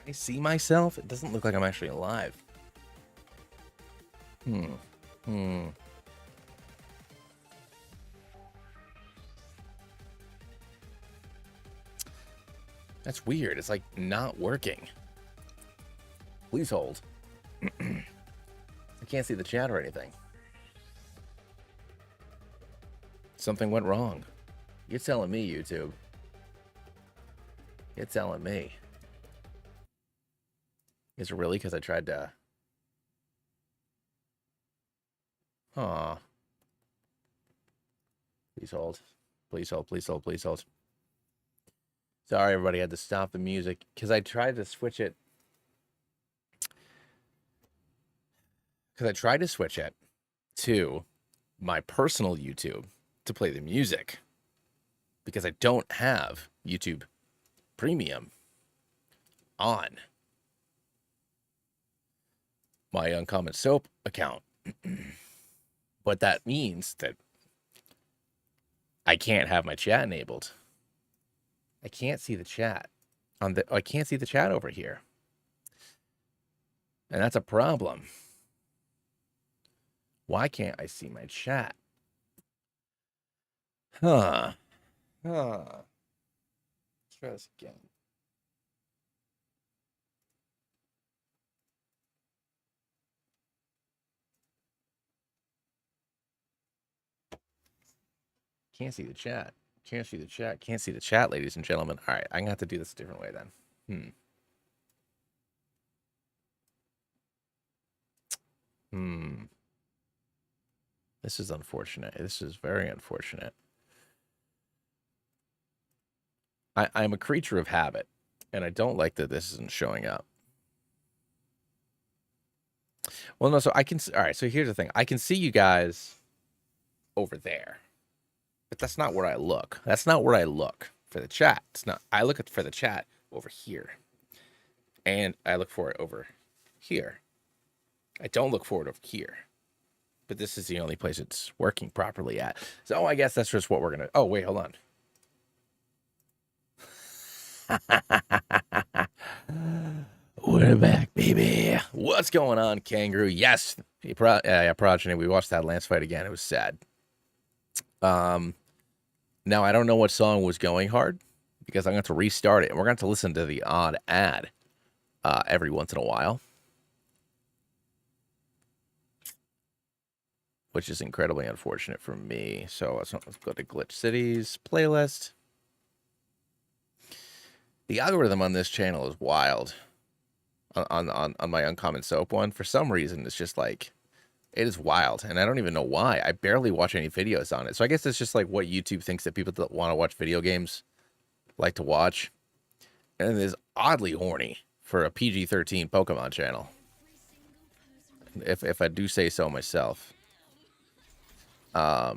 I see myself? It doesn't look like I'm actually alive. That's weird. It's like not working. Please hold. I can't see the chat or anything. Something went wrong. You're telling me, YouTube. You're telling me. Is it really because I tried to... Aw. Please hold. Please hold, please hold, please hold. Sorry, everybody, I had to stop the music because I tried to switch it. Because I tried to switch it to my personal YouTube to play the music. Because I don't have YouTube Premium on my Uncommon Soap account. But that means that I can't have my chat enabled. I can't see the chat I can't see the chat over here. And that's a problem. Why can't I see my chat? Let's try this again. Can't see the chat. Can't see the chat. Can't see the chat, ladies and gentlemen. All right, I'm going to have to do this a different way then. This is unfortunate. This is very unfortunate. I'm a creature of habit, and I don't like that this isn't showing up. Well, no, so I can... All right, so here's the thing. I can see you guys over there. But that's not where I look. That's not where I look for the chat. It's not. I look for the chat over here. And I look for it over here. I don't look for it over here. But this is the only place it's working properly at. So I guess that's just what we're going to... Oh, wait, hold on. We're back, baby. What's going on, Kangaroo? Yes, Progeny. We watched that Lance fight again. It was sad. Now I don't know what song was going hard because I'm going to have to restart it, and we're going to have to listen to the odd ad every once in a while, which is incredibly unfortunate for me. So let's go to Glitch Cities playlist. The algorithm on this channel is wild. On my Uncommon Soap one, for some reason, it's just like, it is wild, and I don't even know why. I barely watch any videos on it. So I guess it's just like what YouTube thinks that people that want to watch video games like to watch. And it is oddly horny for a PG-13 Pokemon channel, if I do say so myself. There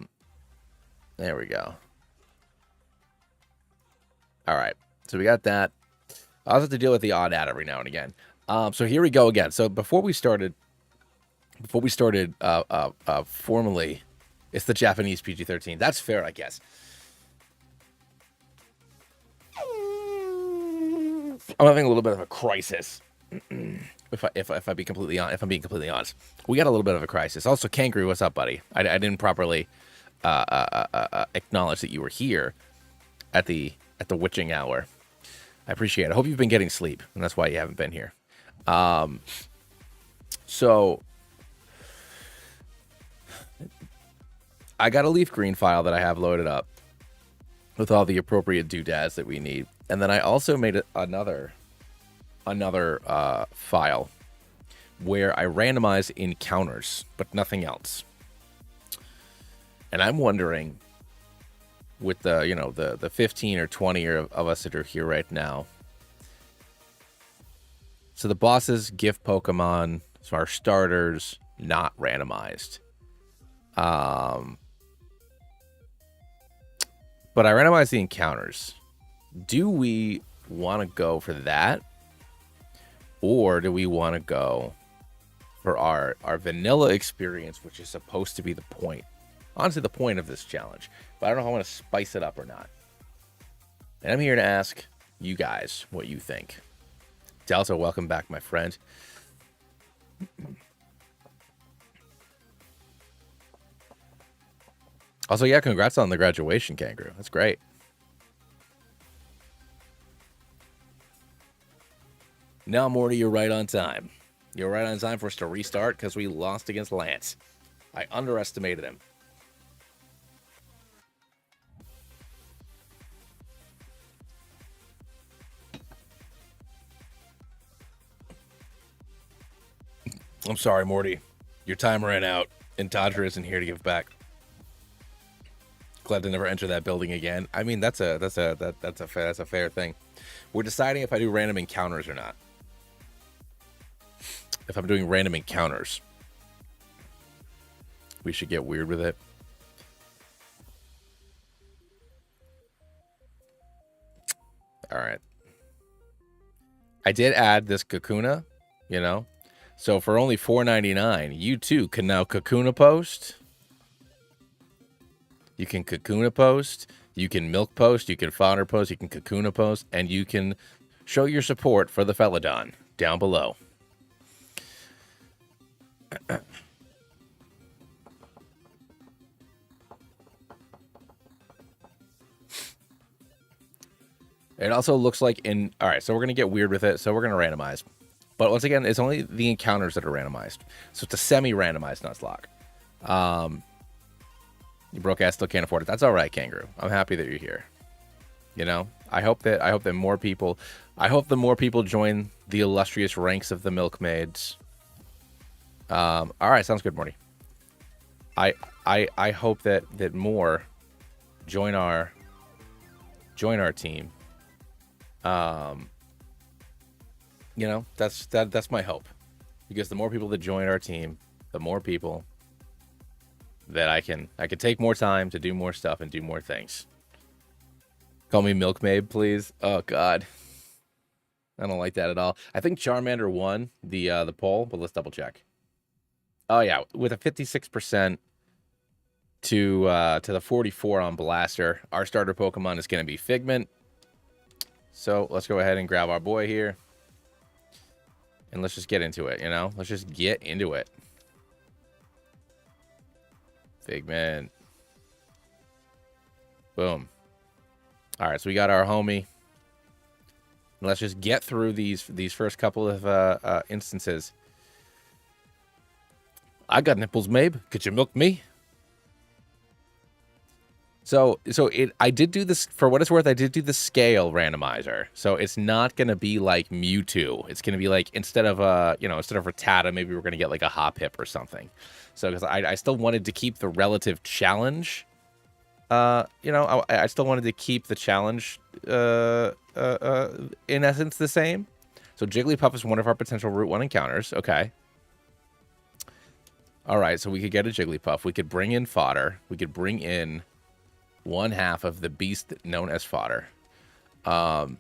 we go. All right, so we got that. I'll have to deal with the odd ad every now and again. So here we go again. So before we started formally, it's the Japanese PG-13. That's fair, I guess. I'm having a little bit of a crisis. if I'm being completely honest, we got a little bit of a crisis. Also, Kangaroo, what's up, buddy? I didn't properly acknowledge that you were here at the witching hour. I appreciate it. I hope you've been getting sleep, and that's why you haven't been here. So I got a leaf green file that I have loaded up with all the appropriate doodads that we need. And then I also made another file where I randomize encounters, but nothing else. And I'm wondering, with the 15 or 20 of us that are here right now. So the bosses, gift Pokemon, so our starters, not randomized. But I randomize the encounters. Do we want to go for that? Or do we want to go for our vanilla experience, which is supposed to be the point? Honestly, the point of this challenge. But I don't know if I want to spice it up or not. And I'm here to ask you guys what you think. Delta, welcome back, my friend. Also, yeah, congrats on the graduation, Kangaroo. That's great. Now, Morty, you're right on time. You're right on time for us to restart because we lost against Lance. I underestimated him. I'm sorry, Morty. Your time ran out, and Dodger isn't here to give back. Glad to never enter that building again. I mean, that's a fair thing. We're deciding if I do random encounters or not. If I'm doing random encounters, we should get weird with it. All right. I did add this Kakuna, you know. So for only $4.99, you too can now Kakuna post. You can Kakuna post, you can milk post, you can fodder post, you can Kakuna post, and you can show your support for the Felidon down below. It also looks like in... All right, so we're going to get weird with it, so we're going to randomize. But once again, it's only the encounters that are randomized. So it's a semi-randomized Nuzlocke. You broke ass, still can't afford it. That's all right, Kangaroo. I'm happy that you're here. You know, I hope that more people... I hope the more people join the illustrious ranks of the milkmaids. All right, sounds good, Morty. I hope that more join our team. You know, that's my hope, because the more people that join our team, the more people that I can take more time to do more stuff and do more things. Call me Milkmaid, please. Oh God, I don't like that at all. I think Charmander won the poll, but let's double check. Oh yeah, with a 56% to the 44 on Blaster, our starter Pokemon is going to be Figment. So let's go ahead and grab our boy here. And let's just get into it, you know? Let's just get into it. Figment. Boom. All right, so we got our homie. Let's just get through these first couple of instances. I got nipples, Mabe. Could you milk me? So I did do this, for what it's worth, I did do the scale randomizer. So it's not going to be like Mewtwo. It's going to be like, instead of Rattata, maybe we're going to get like a Hoppip or something. So because I still wanted to keep the relative challenge, I still wanted to keep the challenge in essence the same. So Jigglypuff is one of our potential Route 1 encounters. Okay. All right, so we could get a Jigglypuff. We could bring in fodder. We could bring in one half of the beast known as fodder. And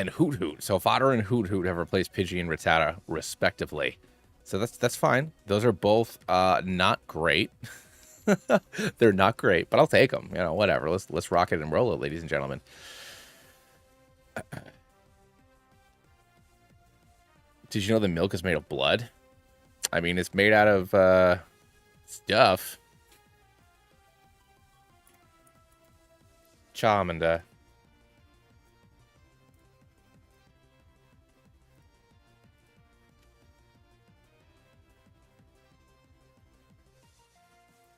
Hoot Hoot. So fodder and Hoot Hoot have replaced Pidgey and Rattata respectively. So that's fine. Those are both not great. They're not great, but I'll take them. You know, whatever. Let's rock it and roll it, ladies and gentlemen. Did you know the milk is made of blood? I mean, it's made out of stuff. Charmander.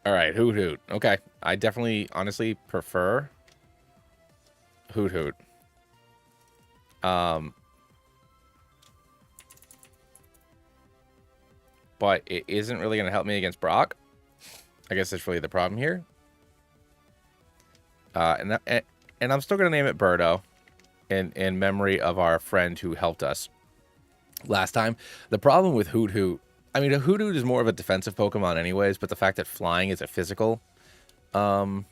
All right, Hoot Hoot. Okay, I definitely, honestly, prefer Hoot Hoot. But it isn't really going to help me against Brock. I guess that's really the problem here. And I'm still going to name it Birdo in memory of our friend who helped us last time. The problem with Hoot Hoot, I mean, a Hoot Hoot is more of a defensive Pokemon anyways, but the fact that flying is a physical in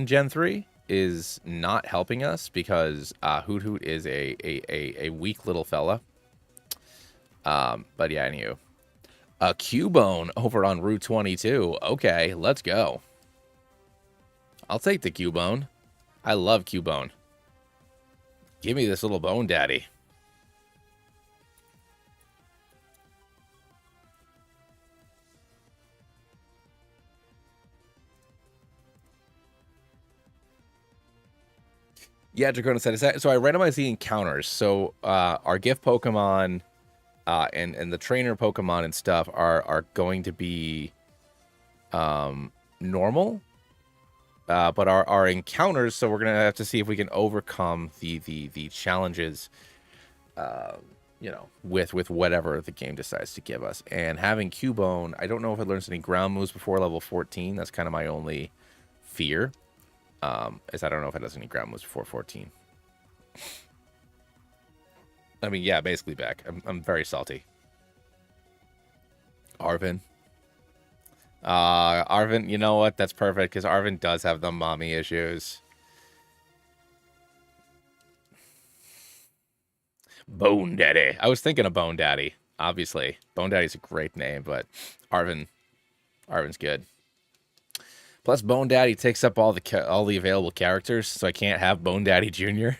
Gen 3 is not helping us, because Hoot Hoot is a weak little fella. But yeah, anywho. A Cubone over on Route 22. Okay, let's go. I'll take the Cubone. I love Cubone. Give me this little bone daddy. Yeah, Dracona said. So I randomized the encounters. So our gift Pokemon and the trainer Pokemon and stuff are going to be normal. But our encounters, so we're gonna have to see if we can overcome the challenges, you know, with whatever the game decides to give us. And having Cubone, I don't know if it learns any ground moves before level 14. That's kind of my only fear. Is I don't know if it has any ground moves before 14. I mean, yeah, basically back. I'm very salty. Arvin. Arvin, you know what? That's perfect, because Arvin does have the mommy issues. Bone Daddy. I was thinking of Bone Daddy, obviously. Bone Daddy's a great name, but Arvin's good. Plus, Bone Daddy takes up all the available characters, so I can't have Bone Daddy Jr.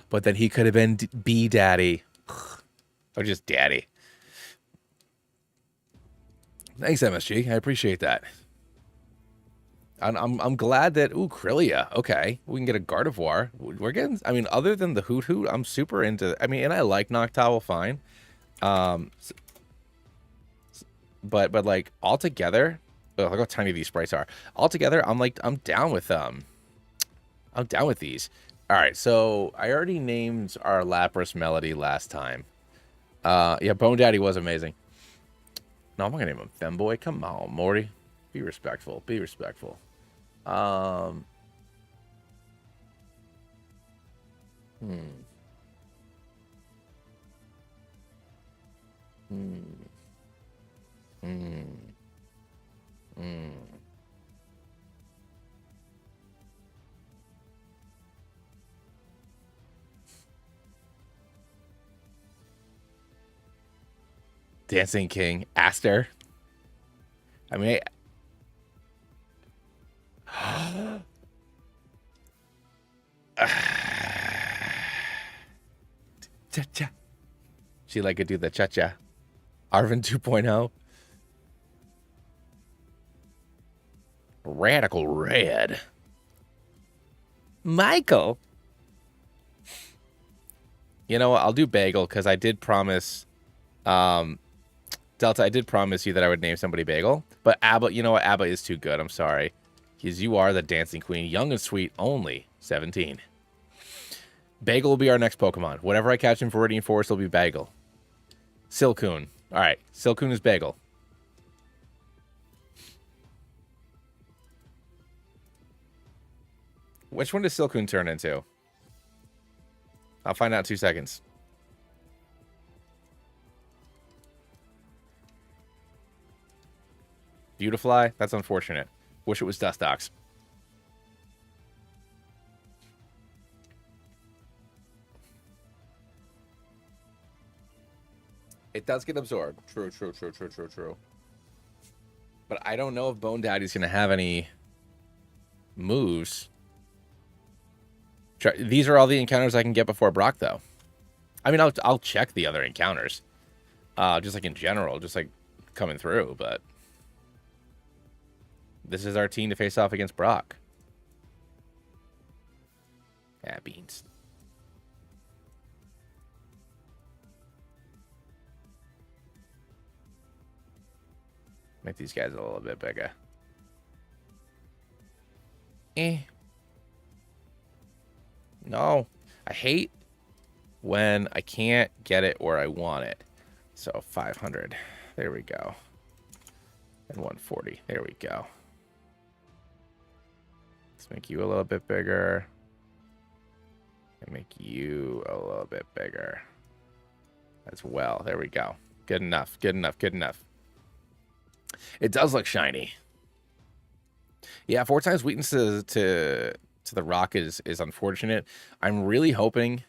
But then he could have been B Daddy. Or just Daddy. Thanks, MSG. I appreciate that. I'm glad that... Ooh, Krillia. Okay. We can get a Gardevoir. We're getting... I mean, other than the Hoot Hoot, I'm super into... I mean, and I like Noctowl fine. But like, altogether... Oh, look how tiny these sprites are. Altogether, I'm down with them. I'm down with these. All right, so I already named our Lapras Melody last time. Yeah, Bone Daddy was amazing. No, I'm not gonna name him Femboy. Come on, Morty. Be respectful. Be respectful. Hmm. Hmm. Hmm. Hmm. Dancing King. Aster. I mean... Cha-cha. She like to do the cha-cha. Arvin 2.0. Radical Red. Michael. You know what? I'll do Bagel, because I did promise... Delta, I did promise you that I would name somebody Bagel. But Abba, you know what? Abba is too good. I'm sorry. Because you are the dancing queen. Young and sweet, only 17. Bagel will be our next Pokemon. Whatever I catch in Viridian Forest will be Bagel. Silcoon. All right. Silcoon is Bagel. Which one does Silcoon turn into? I'll find out in 2 seconds. Beautifly? That's unfortunate. Wish it was Dustox. It does get absorbed. True. But I don't know if Bone Daddy's going to have any moves. These are all the encounters I can get before Brock, though. I mean, I'll check the other encounters. Just like in general, just like coming through, but... This is our team to face off against Brock. Yeah, beans. Make these guys a little bit bigger. No. I hate when I can't get it where I want it. So 500. There we go. And 140. There we go. Let's make you a little bit bigger. And make you a little bit bigger as well. There we go. Good enough. Good enough. Good enough. It does look shiny. Yeah, 4 times weakness to the rock is unfortunate. I'm really hoping...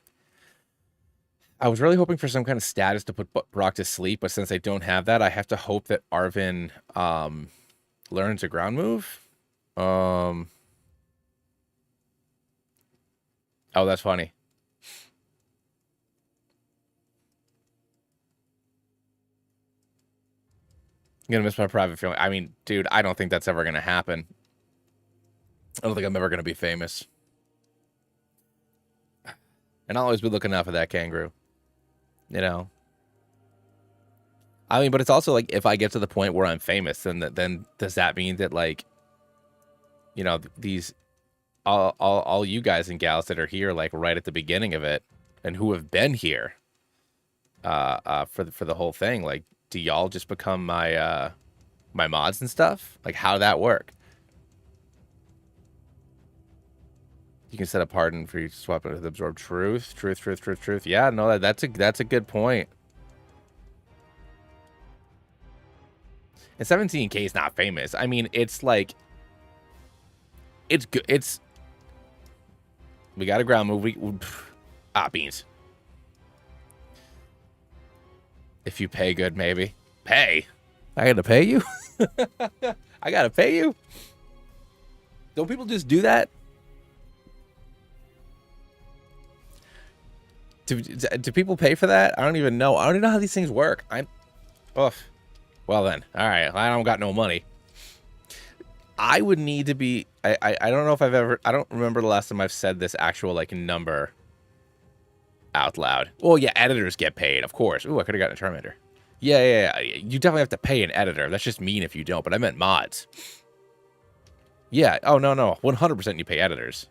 I was really hoping for some kind of status to put Brock to sleep, but since I don't have that, I have to hope that Arvin learns a ground move. Oh, that's funny. I'm gonna miss my private feeling. I mean, dude, I don't think that's ever gonna happen. I don't think I'm ever gonna be famous. And I'll always be looking out for that kangaroo. You know? I mean, but it's also like, if I get to the point where I'm famous, then does that mean that, like, you know, these all you guys and gals that are here, like, right at the beginning of it, and who have been here for the whole thing, like, do y'all just become my my mods and stuff? Like, how'd that work? You can set a pardon for you to swap it with absorb truth. Yeah, no, that's a good point. And 17K is not famous. I mean, it's like, it's good. We got a ground move. Beans. If you pay good, maybe. Pay? I gotta pay you? I gotta pay you? Don't people just do that? Do people pay for that? I don't even know. I don't even know how these things work. Well then. Alright. I don't got no money. I would need to be... I don't know if I've ever... I don't remember the last time I've said this actual, like, number out loud. Well, yeah, editors get paid, of course. Ooh, I could have gotten a Terminator. Yeah. You definitely have to pay an editor. That's just mean if you don't, but I meant mods. Yeah. Oh, no. 100% you pay editors.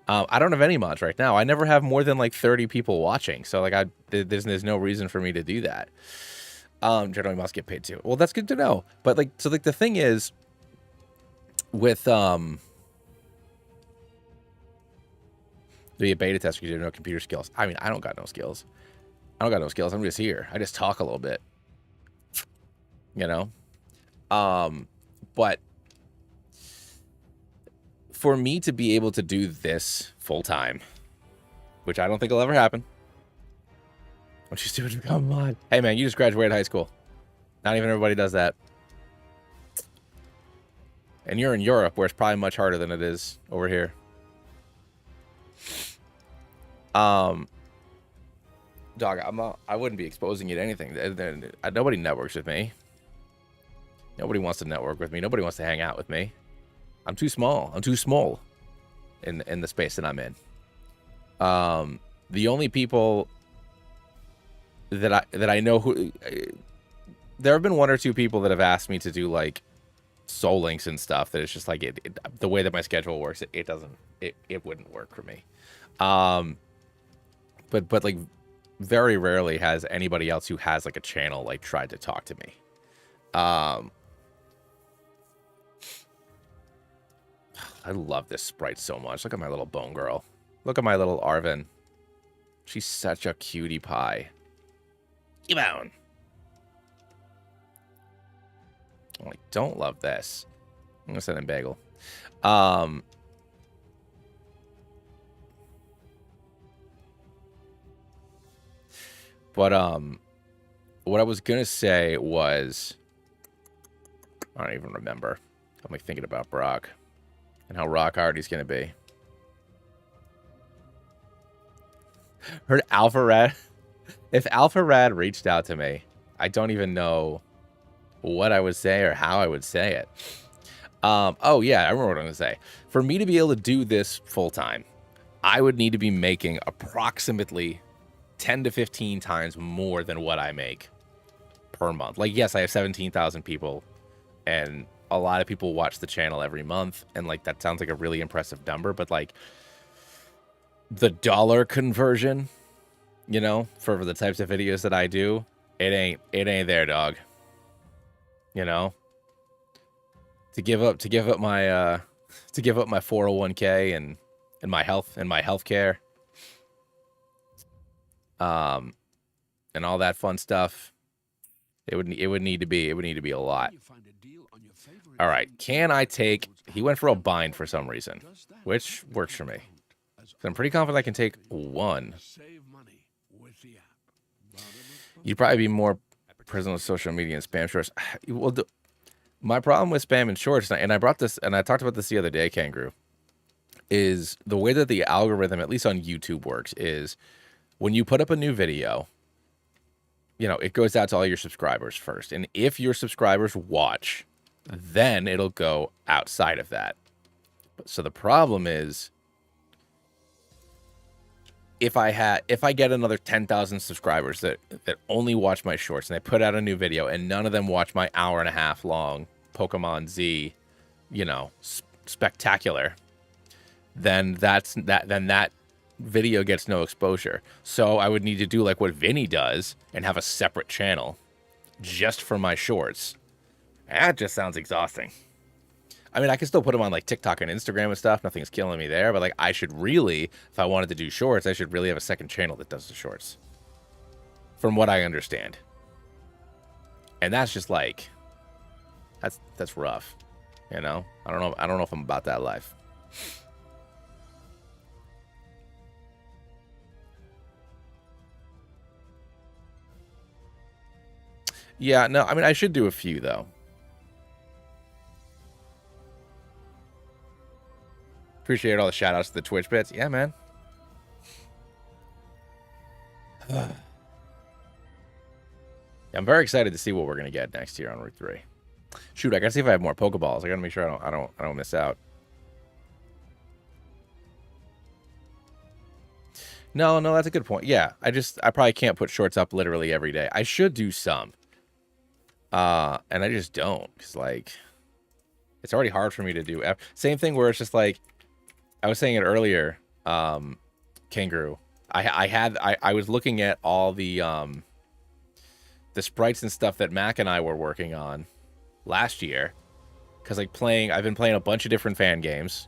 I don't have any mods right now. I never have more than, like, 30 people watching. So, like, there's no reason for me to do that. Generally must get paid too. Well, that's good to know. But, like, so, like, the thing is, with, be a beta tester because you have no computer skills. I mean, I don't got no skills. I'm just here. I just talk a little bit. You know? But for me to be able to do this full time, which I don't think will ever happen. What you stupid to become a mod? Hey man, you just graduated high school. Not even everybody does that. And you're in Europe, where it's probably much harder than it is over here. Dog, I wouldn't be exposing you to anything. Nobody networks with me. Nobody wants to network with me. Nobody wants to hang out with me. I'm too small. I'm too small in the space that I'm in. The only people that I know who... there have been one or two people that have asked me to do, like, soul links and stuff that it's just like the way that my schedule works, it wouldn't work for me. But like, very rarely has anybody else who has, like, a channel, like, tried to talk to me. I love this sprite so much. Look at my little bone girl. Look at my little Arvin. She's such a cutie pie. Eeveelutions. Oh, I don't love this. I'm gonna send in bagel. But what I was gonna say was, I don't even remember. I'm like thinking about Brock and how rock hard he's gonna be. Heard Alpha Rad. If Alpha Rad reached out to me, I don't even know what I would say or how I would say it. Oh yeah, I remember what I'm gonna say. For me to be able to do this full time, I would need to be making approximately 10 to 15 times more than what I make per month. Like, yes, I have 17,000 people, and a lot of people watch the channel every month, and like that sounds like a really impressive number, but like the dollar conversion, you know, for the types of videos that I do, it ain't there, dog. You know, to give up my 401k and my health care, and all that fun stuff, it would need to be a lot. All right, can I take? He went for a bind for some reason, which works for me. So I'm pretty confident I can take one. You'd probably be more present on social media and spam shorts. Well, my problem with spam and shorts, and I brought this, and I talked about this the other day, Kangaroo, is the way that the algorithm, at least on YouTube, works is when you put up a new video, you know, it goes out to all your subscribers first. And if your subscribers watch, then it'll go outside of that. So the problem is, if I get another 10,000 subscribers that only watch my shorts and they put out a new video and none of them watch my hour and a half long Pokemon Z, you know, spectacular, then that video gets no exposure. So I would need to do like what Vinny does and have a separate channel just for my shorts. That just sounds exhausting. I mean, I can still put them on like TikTok and Instagram and stuff. Nothing's killing me there. But like, I should really, if I wanted to do shorts, I should really have a second channel that does the shorts. From what I understand. And that's just like, that's rough. You know? I don't know if I'm about that life. Yeah, no, I mean, I should do a few though. Appreciate all the shout outs to the Twitch bits. Yeah, man. I'm very excited to see what we're gonna get next year on Route 3. Shoot, I gotta see if I have more Pokeballs. I gotta make sure I don't miss out. No, that's a good point. Yeah, I probably can't put shorts up literally every day. I should do some. And I just don't, because like, it's already hard for me to do. Same thing where it's just like, I was saying it earlier, Kangaroo. I was looking at all the sprites and stuff that Mac and I were working on last year, because like I've been playing a bunch of different fan games,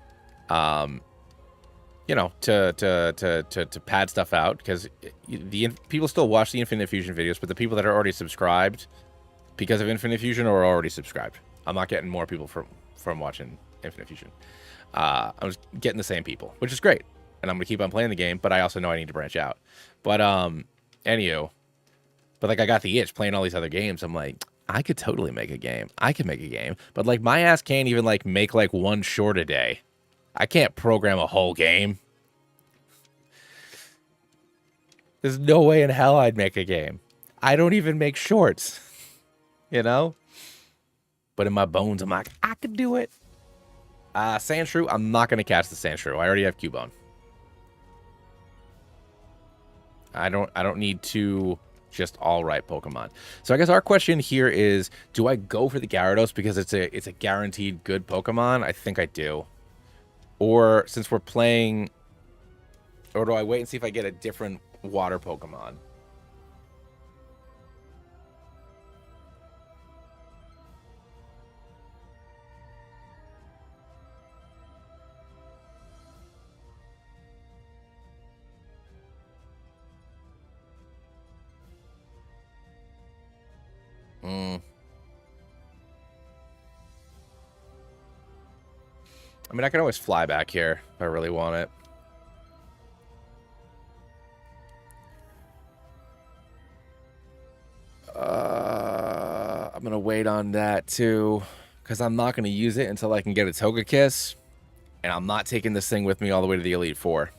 you know, to pad stuff out, because the people still watch the Infinite Fusion videos, but the people that are already subscribed because of Infinite Fusion are already subscribed. I'm not getting more people from watching Infinite Fusion. I was getting the same people, which is great. And I'm going to keep on playing the game, but I also know I need to branch out. But, anywho, but like I got the itch playing all these other games. I'm like, I could totally make a game. I could make a game. But like my ass can't even like make like one short a day. I can't program a whole game. There's no way in hell I'd make a game. I don't even make shorts, you know? But in my bones, I'm like, I could do it. Sandshrew, I'm not going to catch the Sandshrew. I already have Cubone. I don't need to just all right Pokemon. So I guess our question here is, do I go for the Gyarados because it's a guaranteed good Pokemon? I think I do. Or since we're playing, or do I wait and see if I get a different water Pokemon? I mean, I can always fly back here if I really want it. I'm going to wait on that, too, because I'm not going to use it until I can get a Togekiss, and I'm not taking this thing with me all the way to the Elite Four.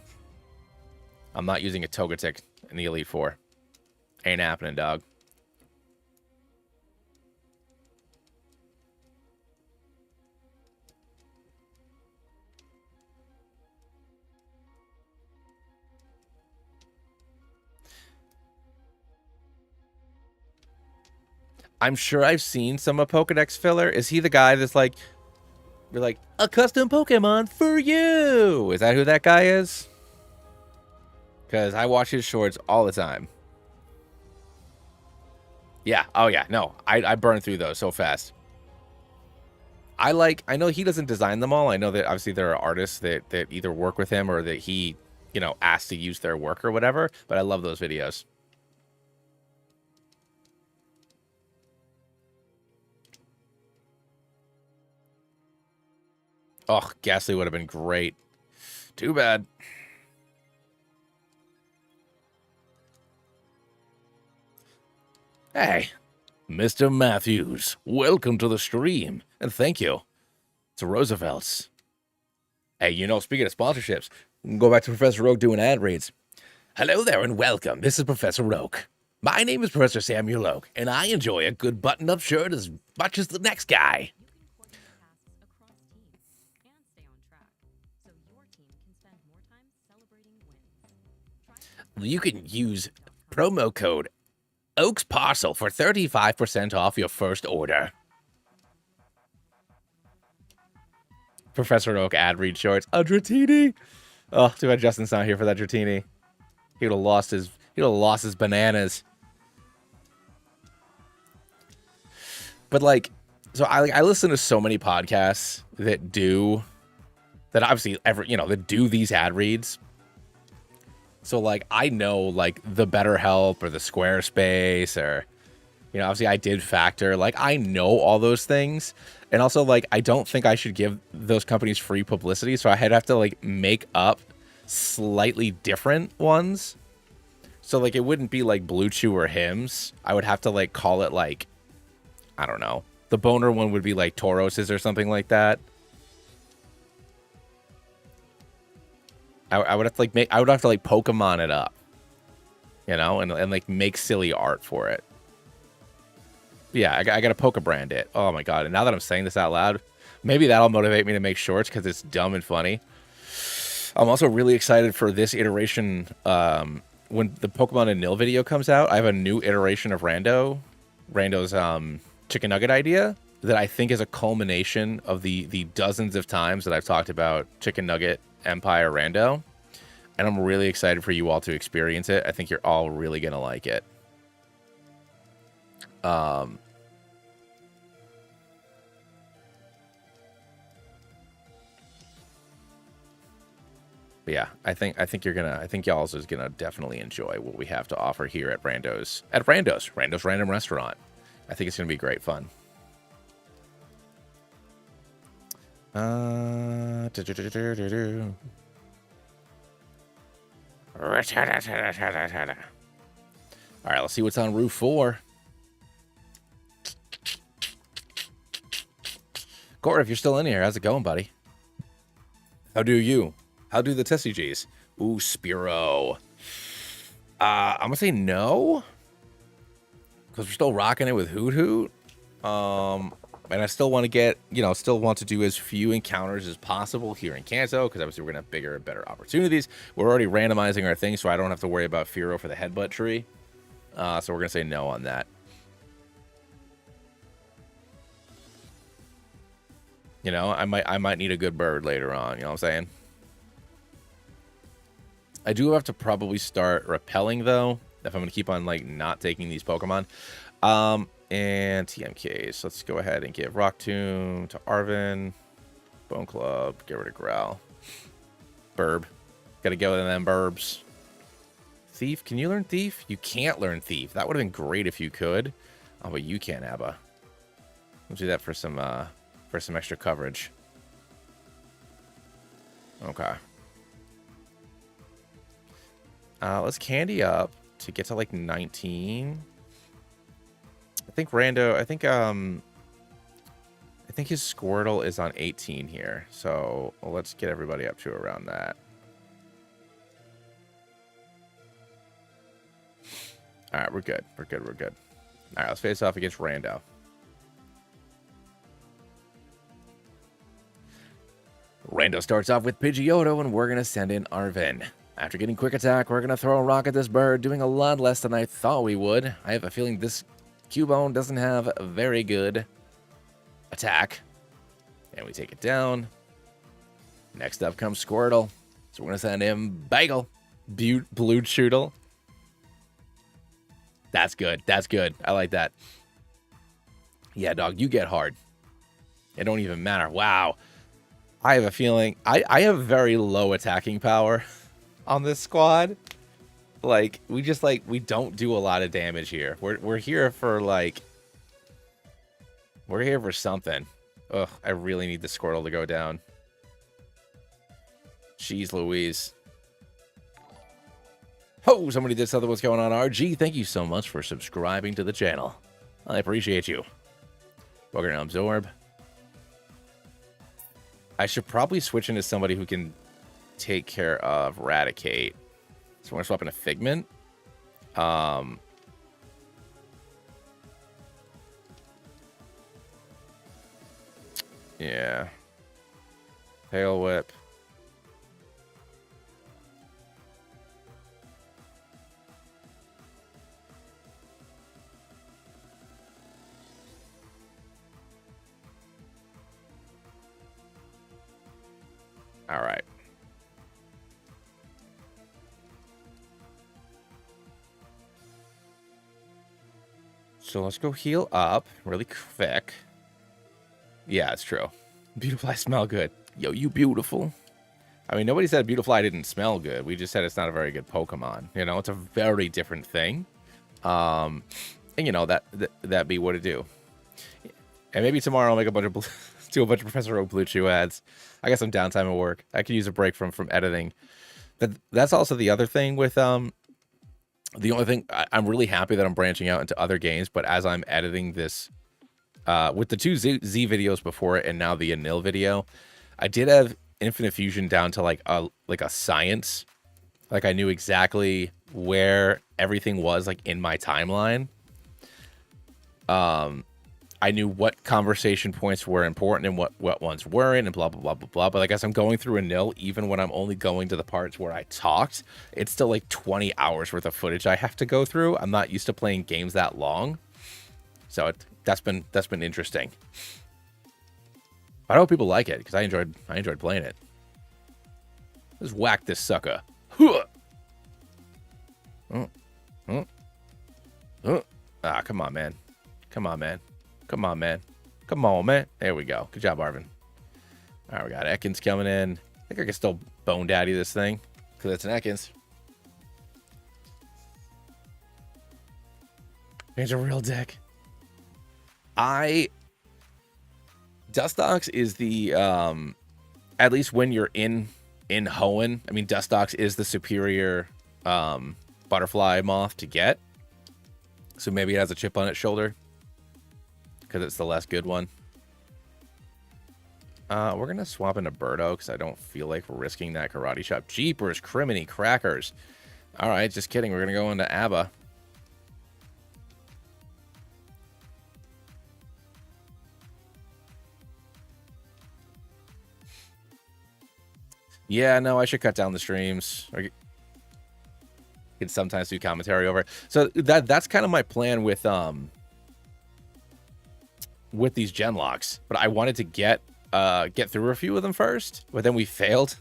I'm not using a Togetic in the Elite Four. Ain't happening, dog. I'm sure I've seen some of Pokedex filler. Is he the guy that's like, you're like, a custom Pokemon for you? Is that who that guy is? Because I watch his shorts all the time. Yeah. Oh, yeah. No, I burn through those so fast. I know he doesn't design them all. I know that obviously there are artists that either work with him or that he, you know, asks to use their work or whatever. But I love those videos. Oh, Ghastly would have been great. Too bad. Hey, Mr. Matthews, welcome to the stream, and thank you to Roosevelt's. Hey, you know, speaking of sponsorships, we can go back to Professor Oak doing ad reads. Hello there and welcome. This is Professor Oak. My name is Professor Samuel Oak, and I enjoy a good button-up shirt as much as the next guy. You can use promo code Oak's Parcel for 35% off your first order. Professor Oak ad read shorts. A Dratini. Oh, too bad Justin's not here for that Dratini. He would have lost his bananas. But like, so I listen to so many podcasts that obviously that do these ad reads. So like I know like the BetterHelp or the Squarespace or obviously I did Factor. Like I know all those things. And also like I don't think I should give those companies free publicity, so I had to have to like make up slightly different ones. So like it wouldn't be like Blue Chew or Hims. I would have to like call it like, I don't know. The boner one would be like Tauros's or something like that. I would have to like Pokemon it up, and like make silly art for it. Yeah, I got to Poke brand it. Oh my god! And now that I'm saying this out loud, maybe that'll motivate me to make shorts because it's dumb and funny. I'm also really excited for this iteration. When the Pokemon and Nil video comes out, I have a new iteration of Rando's chicken nugget idea that I think is a culmination of the dozens of times that I've talked about Chicken Nugget Empire Rando, and I'm really excited for you all to experience it. I think you're all really gonna like it. But yeah, I think y'all is gonna definitely enjoy what we have to offer here at Rando's Random Restaurant. I think it's gonna be great fun. All right, let's see what's on Roof 4. Cora, if you're still in here, how's it going, buddy? How do you? How do the Tessie G's? Ooh, Spiro. I'm gonna say no, because we're still rocking it with Hoot Hoot. And I still want to get, still want to do as few encounters as possible here in Kanto, because obviously we're going to have bigger and better opportunities. We're already randomizing our thing, so I don't have to worry about Firo for the headbutt tree. So we're going to say no on that. I might need a good bird later on, you know what I'm saying? I do have to probably start repelling, though, if I'm going to keep on, like, not taking these Pokemon. And TMKs. Let's go ahead and give Rock Tomb to Arvin. Bone Club. Get rid of Growl. Burb. Gotta go with them burbs. Thief. Can you learn Thief? You can't learn Thief. That would have been great if you could. Oh, but you can't, Abba. We'll do that for some extra coverage. Okay. Let's candy up to get to like 19. I think his Squirtle is on 18 here. So let's get everybody up to around that. All right, we're good. We're good. All right, let's face off against Rando. Rando starts off with Pidgeotto, and we're going to send in Arvin. After getting Quick Attack, we're going to throw a rock at this bird, doing a lot less than I thought we would. I have a feeling this Cubone doesn't have a very good attack. And we take it down. Next up comes Squirtle. So we're going to send him Bagel. Blue Choodle. That's good. I like that. Yeah, dog, you get hard. It don't even matter. Wow. I have a feeling I have very low attacking power on this squad. Like, we don't do a lot of damage here. We're here for, like... We're here for something. Ugh, I really need the Squirtle to go down. Jeez Louise. Oh, somebody did something. What's going on, RG? Thank you so much for subscribing to the channel. I appreciate you. We're going to absorb. I should probably switch into somebody who can take care of Eradicate. So we're going to swap into Figment. Yeah. Tail Whip. All right. So let's go heal up really quick. Yeah, it's true. Beautifly smell good. Yo, you beautiful. I mean, nobody said Beautifly didn't smell good. We just said it's not a very good Pokemon. You know, it's a very different thing. And you know, that be what it do. And maybe tomorrow I'll make a bunch of do a bunch of Professor Oak Blue Chew ads. I got some downtime at work. I could use a break from editing. But that's also the other thing with the only thing I'm really happy that I'm branching out into other games, but as I'm editing this with the two Z videos before it and now the Anil video, I did have Infinite Fusion down to like a science. Like I knew exactly where everything was like in my timeline. I knew what conversation points were important and what ones weren't and blah, blah, blah, blah, blah. But like as I'm going through a nil, even when I'm only going to the parts where I talked, it's still like 20 hours worth of footage I have to go through. I'm not used to playing games that long. So that's been interesting. I hope people like it because I enjoyed playing it. Let's whack this sucker. Ah, come on, man. Come on, man. Come on, man. Come on, man. There we go. Good job, Arvin. All right, we got Ekans coming in. I think I can still Bone Daddy this thing because it's an Ekans. It's a real deck. Dustox is the at least when you're in Hoenn. I mean, Dustox is the superior butterfly moth to get. So maybe it has a chip on its shoulder because it's the less good one. We're going to swap into Birdo because I don't feel like risking that Karate Chop. Jeepers, criminy crackers. All right, just kidding. We're going to go into ABBA. Yeah, no, I should cut down the streams. I can sometimes do commentary over it. So that's kind of my plan with these Genlocks. But I wanted to get through a few of them first, but then we failed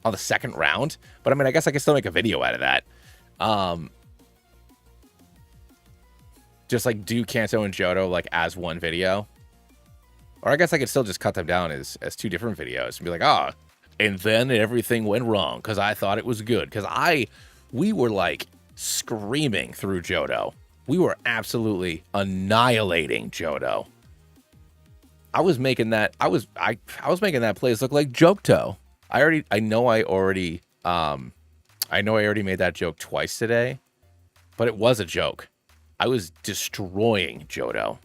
on the second round. But I mean, I guess I can still make a video out of that. Just like do Kanto and Johto like as one video. Or I guess I could still just cut them down as two different videos and be like, ah, and then everything went wrong because I thought it was good. Because we were like screaming through Johto. We were absolutely annihilating Johto. I was making that making that place look like Johto. I know I already made that joke twice today, but it was a joke. I was destroying Johto.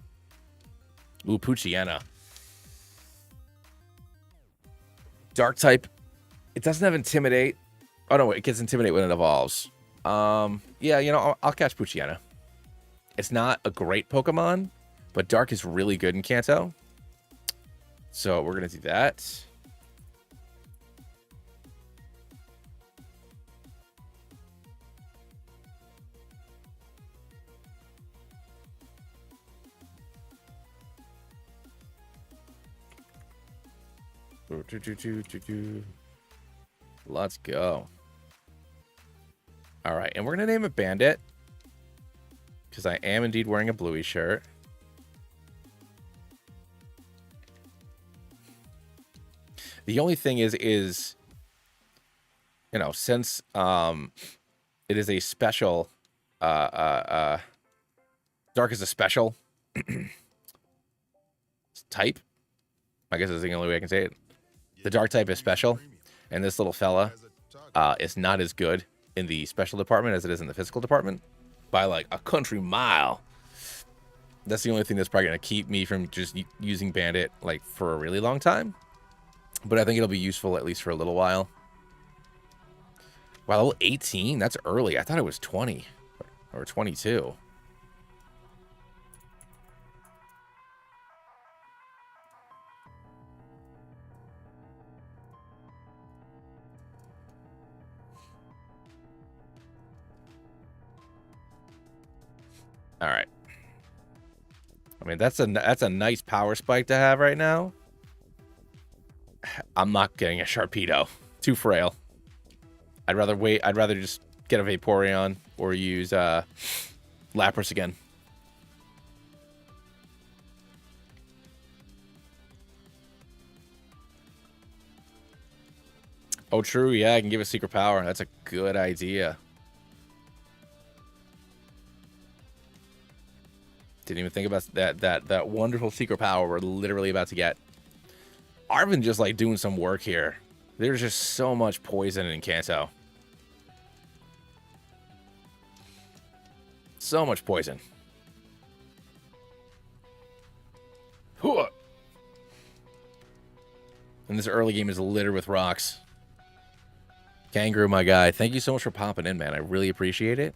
Ooh, Poochyena. Dark type. It doesn't have Intimidate. Oh no, it gets Intimidate when it evolves. Yeah, you know, I'll catch Poochyena. It's not a great Pokemon, but Dark is really good in Kanto. So we're gonna do that. Let's go. All right, and we're gonna name it Bandit because I am indeed wearing a bluey shirt. The only thing is, you know, since it is a special, Dark is a special type. I guess that's the only way I can say it. The Dark type is special, and this little fella is not as good in the special department as it is in the physical department by like a country mile. That's the only thing that's probably going to keep me from just using Bandit like for a really long time. But I think it'll be useful at least for a little while. Wow, level 18? That's early. I thought it was 20 or 22. All right. I mean, that's a nice power spike to have right now. I'm not getting a Sharpedo. Too frail. I'd rather wait. I'd rather just get a Vaporeon or use Lapras again. Oh, true. Yeah, I can give it Secret Power. That's a good idea. Didn't even think about that wonderful Secret Power we're literally about to get. Arvin just like doing some work here. There's just so much poison in Kanto. So much poison. And this early game is littered with rocks. Kangaroo, my guy, thank you so much for popping in, man. I really appreciate it.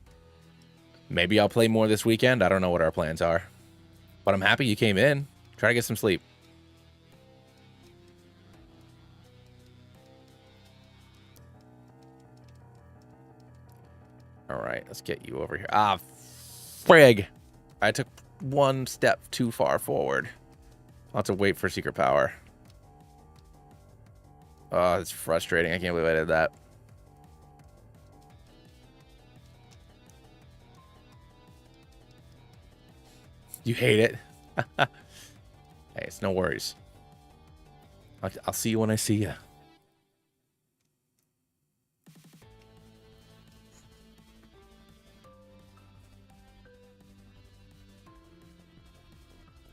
Maybe I'll play more this weekend. I don't know what our plans are. But I'm happy you came in. Try to get some sleep. All right, let's get you over here. Ah, frig. I took one step too far forward. I'll have to wait for Secret Power. Oh, it's frustrating. I can't believe I did that. You hate it? Hey, it's no worries. I'll see you when I see you.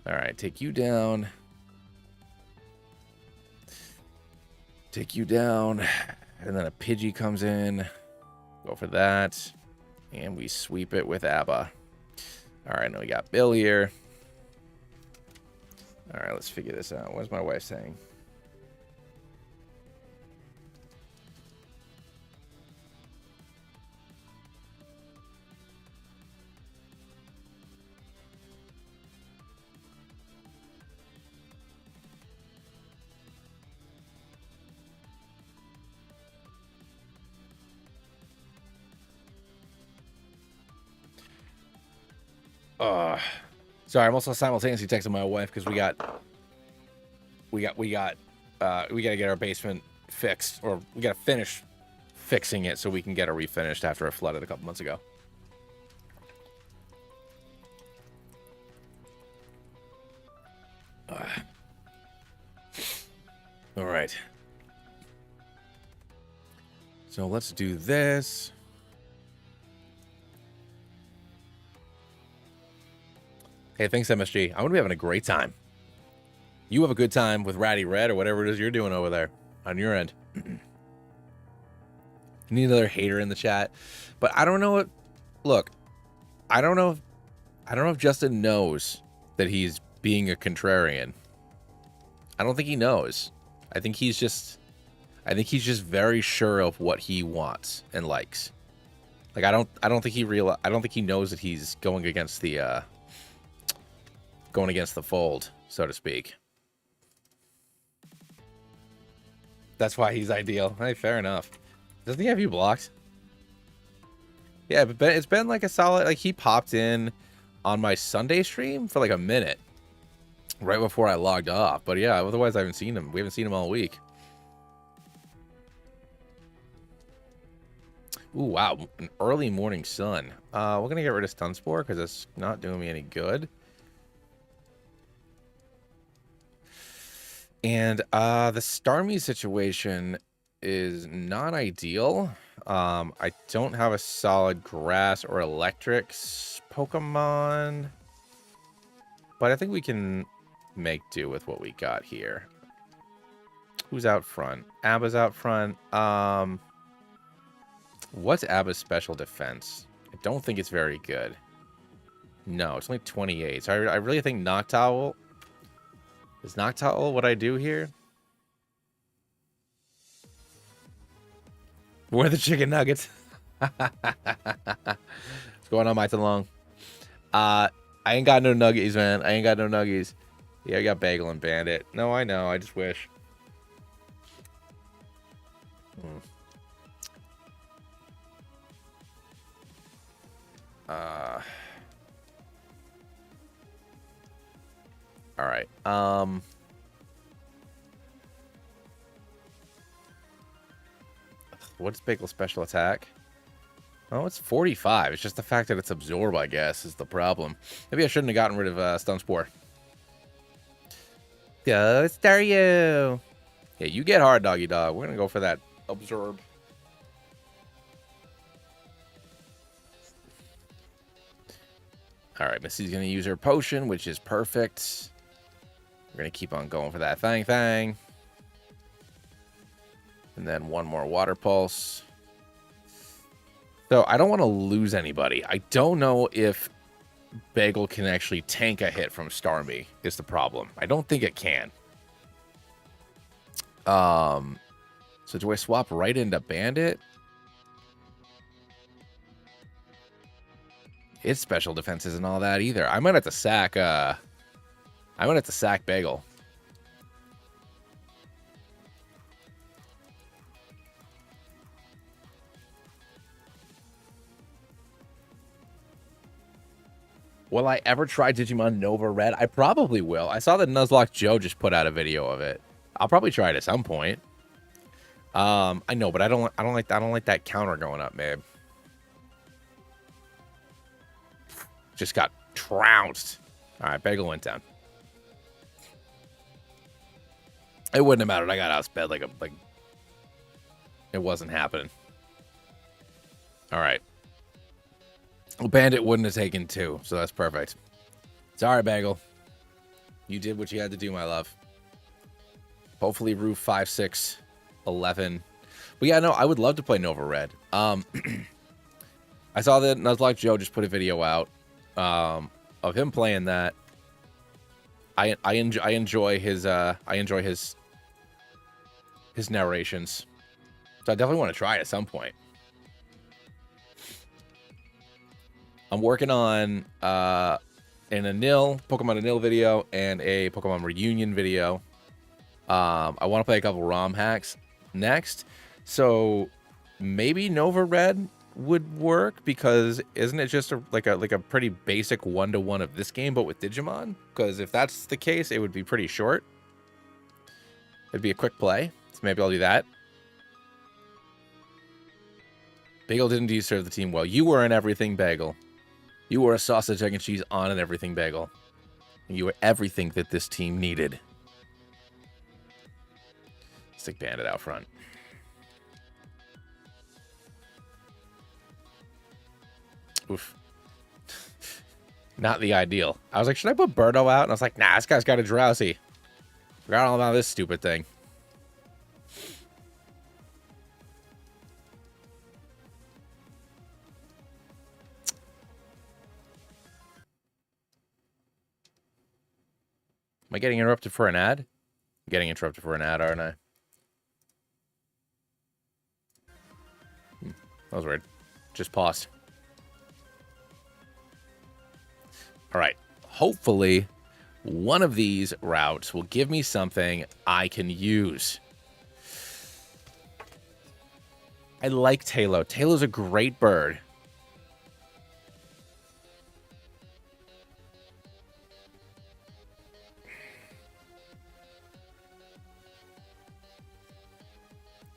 All right, take you down. Take you down. And then a Pidgey comes in. Go for that. And we sweep it with Abba. All right, now we got Bill here. All right, let's figure this out. What's my wife saying? Sorry, I'm also simultaneously texting my wife because we got to get our basement fixed, or we got to finish fixing it so we can get it refinished after it flooded a couple months ago. All right. So let's do this. Hey, thanks, MSG. I'm going to be having a great time. You have a good time with Ratty Red or whatever it is you're doing over there on your end. Need another hater in the chat. But I don't know what... Look, I don't know if Justin knows that he's being a contrarian. I don't think he knows. I think he's just very sure of what he wants and likes. Like I don't think he knows that he's going against the fold, so to speak. That's why he's ideal. Hey, fair enough. Doesn't he have you blocked? Yeah, but it's been like a solid... Like, he popped in on my Sunday stream for like a minute. Right before I logged off. But yeah, otherwise I haven't seen him. We haven't seen him all week. Ooh, wow. An early morning sun. We're going to get rid of Stun Spore because it's not doing me any good. And the Starmie situation is not ideal. I don't have a solid grass or electrics Pokemon, but I think we can make do with what we got here. Who's out front? Abba's out front. What's Abba's special defense? I don't think it's very good. No, it's only 28. So I really think Noctowl... Is Noctowl what I do here? Where are the chicken nuggets? What's going on, Mike Long? I ain't got no nuggies, man. I ain't got no nuggies. Yeah, I got Bagel and Bandit. No, I know. I just wish. All right. What's Bagel's special attack? Oh, it's 45. It's just the fact that it's absorb, I guess, is the problem. Maybe I shouldn't have gotten rid of Stun Spore. Go, Staryu! Yeah, you get hard, doggy dog. We're going to go for that absorb. All right, Missy's going to use her potion, which is perfect. We're going to keep on going for that Fang Fang. And then one more Water Pulse. So I don't want to lose anybody. I don't know if Bagel can actually tank a hit from Starmie is the problem. I don't think it can. So do I swap right into Bandit? Its special defense isn't all that either. I might have to sack Bagel. Will I ever try Digimon Nova Red? I probably will. I saw that Nuzlocke Joe just put out a video of it. I'll probably try it at some point. I know, but I don't like that counter going up, babe. Just got trounced. All right, Bagel went down. It wouldn't have mattered. I got outsped like it wasn't happening. All right. Well, Bandit wouldn't have taken 2, so that's perfect. Sorry, Bagel. You did what you had to do, my love. Hopefully, Roof 5, 6, 11. But yeah, no, I would love to play Nova Red. I saw that Nuzlocke Joe just put a video out of him playing that. I enjoy his narrations. So I definitely want to try it at some point. I'm working on an Pokemon Anil video and a Pokemon Reunion video. I want to play a couple ROM hacks next. So maybe Nova Red would work, because isn't it just like a pretty basic 1-to-1 of this game, but with Digimon? Because if that's the case, it would be pretty short. It'd be a quick play. So maybe I'll do that. Bagel didn't serve the team well. You were in everything, Bagel. You were a sausage, egg, and cheese on and everything, Bagel. You were everything that this team needed. Stick Bandit out front. Oof. Not the ideal. I was like, should I put Birdo out? And I was like, nah, this guy's got a drowsy. Forgot all about this stupid thing. Am I getting interrupted for an ad? I'm getting interrupted for an ad, aren't I? That was weird. Just paused. All right. Hopefully, one of these routes will give me something I can use. I like Talo. Talo's a great bird.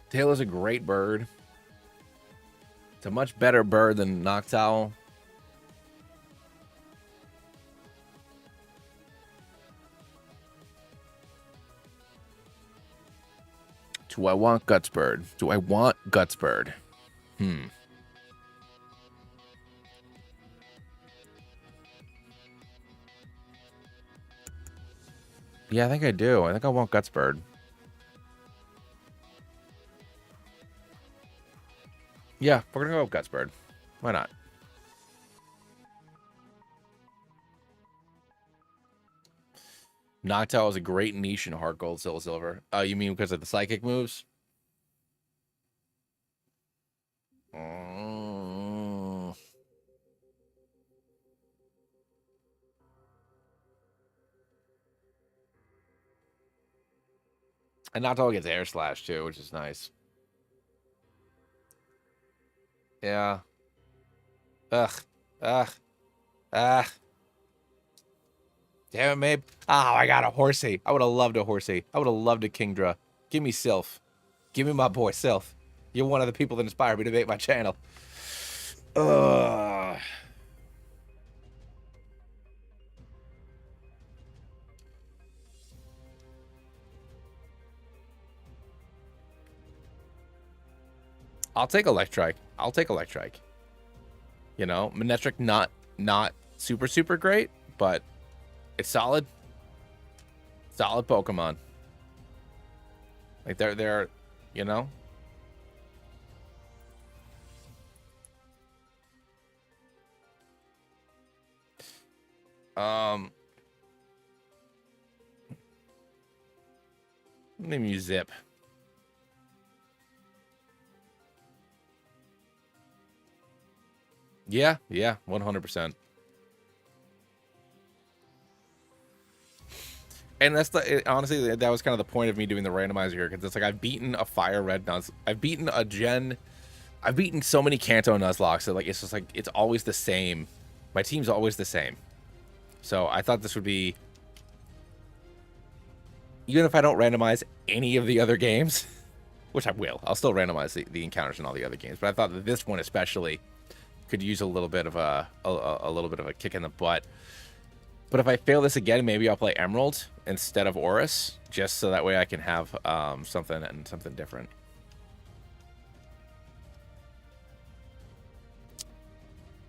Talo's a great bird. It's a much better bird than Noctowl. Do I want Gutsbird? Do I want Gutsbird? Yeah, I think I do. I think I want Gutsbird. Yeah, we're gonna go with Gutsbird. Why not? Noctowl is a great niche in Heart Gold, Soul Silver. Oh, you mean because of the psychic moves? Mm. And Noctowl gets Air Slash too, which is nice. Yeah. Ugh. Ugh. Ugh. Damn it, Mabe. Oh, I got a Horsey. I would have loved a Horsey. I would have loved a Kingdra. Give me Sylph. Give me my boy Sylph. You're one of the people that inspired me to make my channel. Ugh. I'll take Electrike. I'll take Electrike. You know, Manectric not super great, but it's solid. Solid Pokemon. Like they're you know. Name you Zip. Yeah, 100%. And that's honestly, that was kind of the point of me doing the randomizer here, because it's like I've beaten a Fire Red Nuz, I've beaten a Gen, I've beaten so many Kanto Nuzlocke, so like it's just like it's always the same. My team's always the same. So I thought this would be, even if I don't randomize any of the other games, which I will, I'll still randomize the encounters in all the other games. But I thought that this one especially could use a little bit of a little bit of a kick in the butt. But if I fail this again, maybe I'll play Emerald instead of Oris, just so that way I can have something different.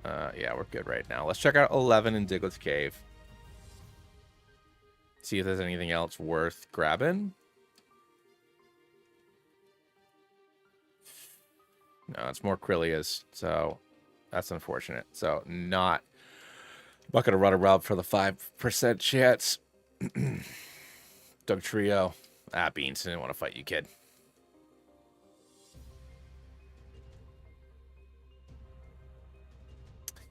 Yeah, we're good right now. Let's check out 11 in Diglett's Cave. See if there's anything else worth grabbing. No, it's more Krillias, so that's unfortunate. So not going to run around for the 5% chance. Doug Trio. Ah, Beans, I didn't want to fight you, kid.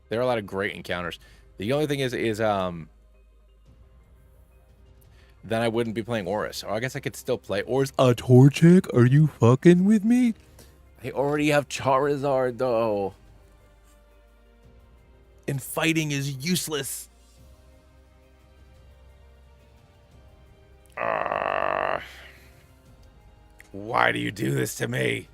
There are a lot of great encounters. The only thing is then I wouldn't be playing Oris. Or I guess I could still play Oris. A Torchic? Are you fucking with me? I already have Charizard, though. And fighting is useless. Why do you do this to me?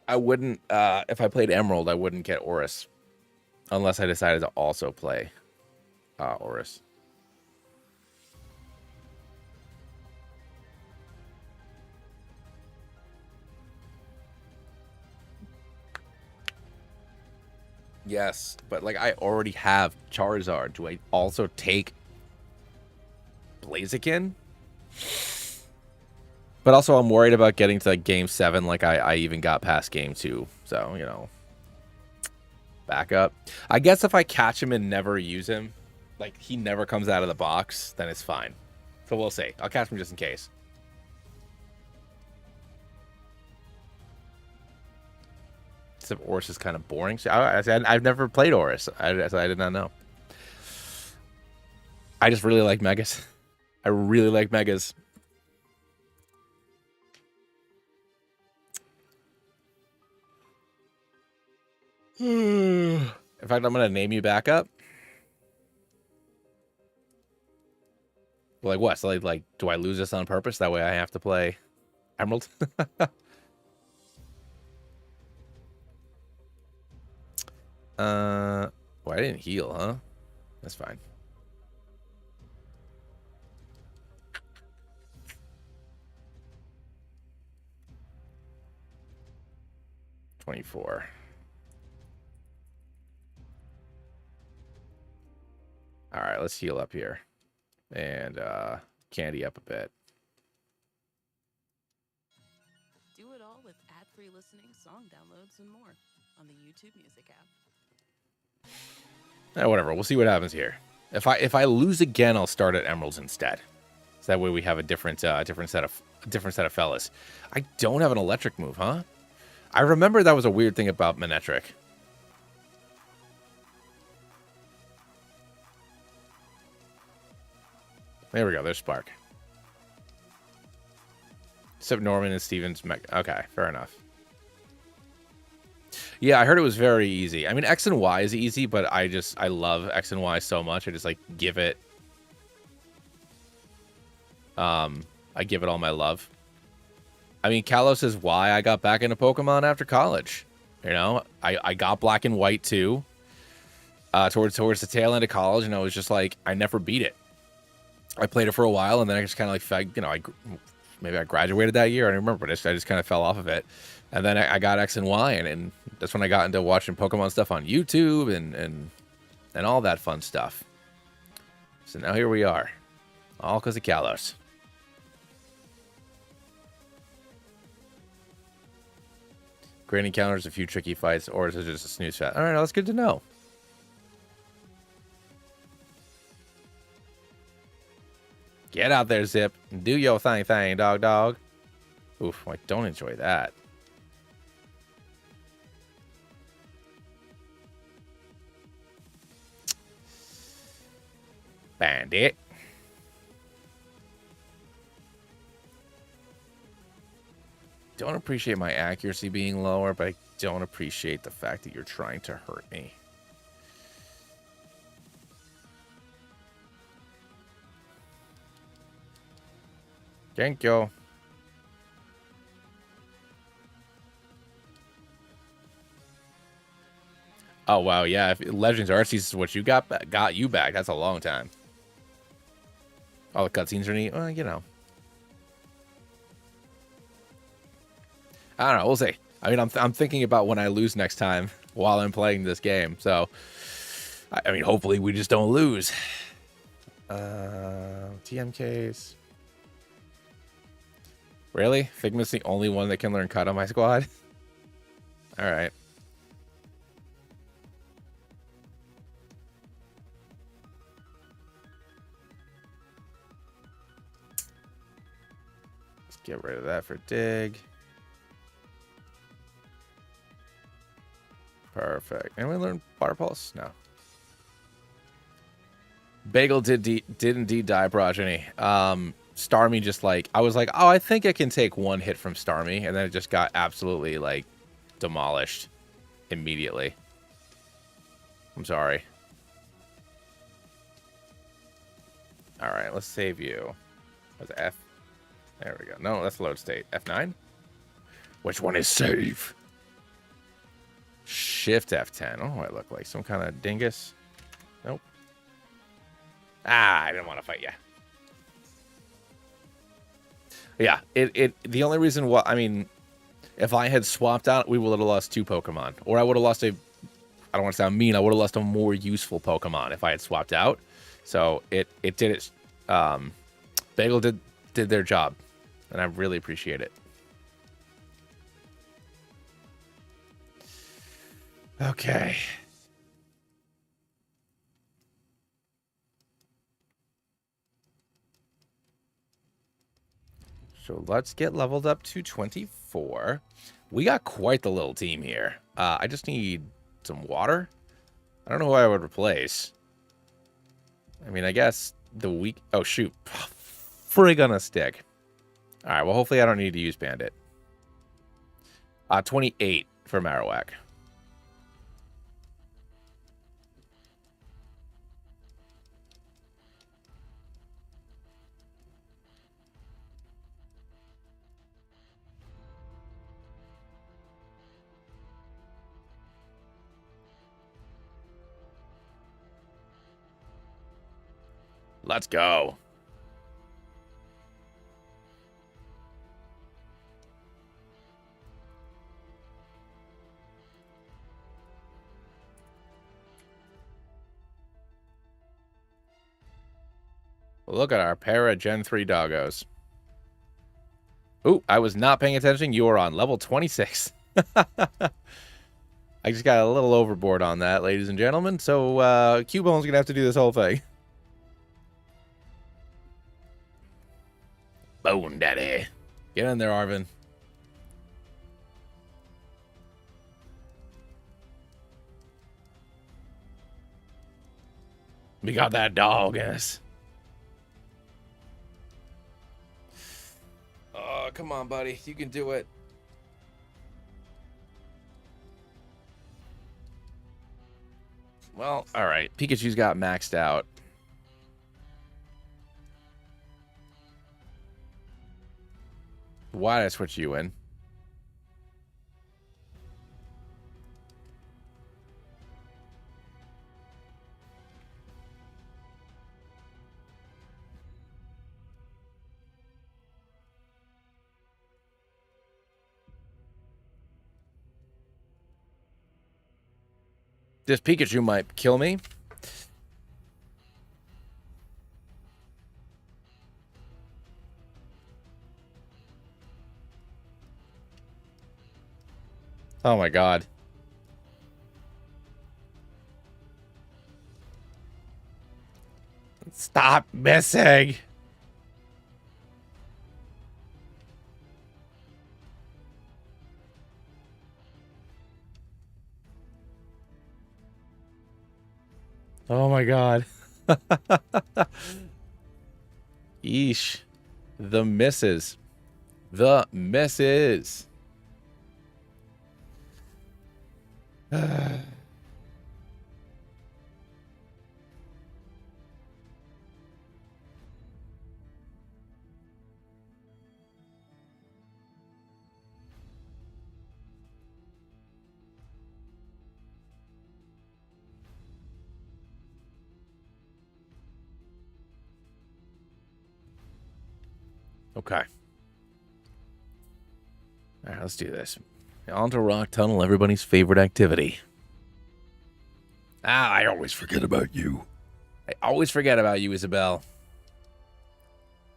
I wouldn't, if I played Emerald, I wouldn't get Oris. Unless I decided to also play Oris. Yes, but like I already have Charizard. Do I also take Blaziken? But also I'm worried about getting to like game 7 like I even got past game 2. So, you know. Back up. I guess if I catch him and never use him, like he never comes out of the box, then it's fine. So we'll see. I'll catch him just in case. Except Oris is kind of boring. So I've never played Oris. I did not know. I just really like Megas. I really like Megas. In fact, I'm gonna name you back up. Like what? So like, do I lose this on purpose? That way I have to play Emerald. Well, I didn't heal, huh? That's fine. 24. All right, let's heal up here. And candy up a bit. Do it all with ad-free listening, song downloads, and more on the YouTube Music app. Whatever. We'll see what happens here. If I lose again, I'll start at emeralds instead. So that way we have a different set of fellas. I don't have an electric move, huh? I remember that was a weird thing about Manetric. There we go. There's Spark. Except Norman and Steven's okay, fair enough. Yeah, I heard it was very easy. I mean, X and Y is easy, but I love X and Y so much. I just like give it. I give it all my love. I mean, Kalos is why I got back into Pokemon after college. You know, I got Black and White too. Towards the tail end of college, and I was just like, I never beat it. I played it for a while, and then I just kind of like, you know, maybe I graduated that year. I don't remember, but I just kind of fell off of it. And then I got X and Y, and that's when I got into watching Pokemon stuff on YouTube and all that fun stuff. So now here we are, all because of Kalos. Great encounters, a few tricky fights, or is it just a snooze fest? All right, that's good to know. Get out there, Zip. Do your thing, dog. Oof, I don't enjoy that. Bandit. Don't appreciate my accuracy being lower, but I don't appreciate the fact that you're trying to hurt me. Thank you. Oh, wow, yeah. If Legends Arceus is what you got you back, that's a long time. All the cutscenes are neat. Well, you know. I don't know. We'll see. I mean, I'm thinking about when I lose next time while I'm playing this game. So, I mean, hopefully we just don't lose. TMKs. Really? Figment's the only one that can learn cut on my squad? All right. Let's get rid of that for dig. Perfect. Anyone learn Fire Pulse? No. Bagel did indeed die, Progeny. Starmie just like, I was like, oh, I think I can take one hit from Starmie, and then it just got absolutely like demolished immediately. I'm sorry. All right, let's save you. What's F? There we go. No, that's load state. F9? Which one is save? Shift F10. Oh, I look like some kind of dingus. Nope. Ah, I didn't want to fight you. Yeah, the only reason why, I mean, if I had swapped out, we would have lost 2 Pokemon. Or I would have lost I don't want to sound mean, I would have lost a more useful Pokemon if I had swapped out. So it did it. Bagel did their job, and I really appreciate it. Okay. So let's get leveled up to 24. We got quite the little team here. I just need some water. I don't know who I would replace. I mean, I guess the weak... Oh, shoot. Frig on a stick. All right, well, hopefully I don't need to use Bandit. 28 for Marowak. Let's go. Look at our pair of Gen 3 doggos. Ooh, I was not paying attention. You are on level 26. I just got a little overboard on that, ladies and gentlemen. So, Q-Bone's going to have to do this whole thing. Bone Daddy. Get in there, Arvin. We got that dog in us. Oh, come on, buddy. You can do it. Well, all right. Pikachu's got maxed out. Why did I switch you in? This Pikachu might kill me. Oh my god. Stop missing. Oh my god. Yeesh. The misses. The misses. Okay. All right, let's do this. On to Rock Tunnel, everybody's favorite activity. Ah, I always forget about you. I always forget about you, Isabel.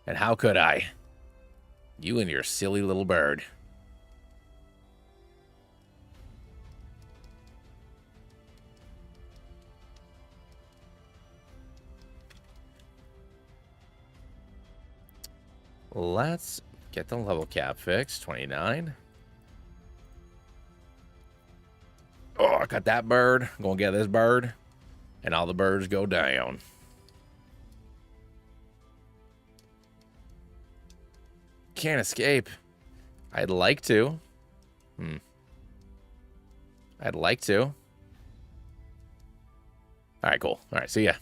And how could I? You and your silly little bird. Let's get the level cap fixed. 29. Oh, I got that bird. I'm going to get this bird. And all the birds go down. Can't escape. I'd like to. I'd like to. All right, cool. All right, see ya.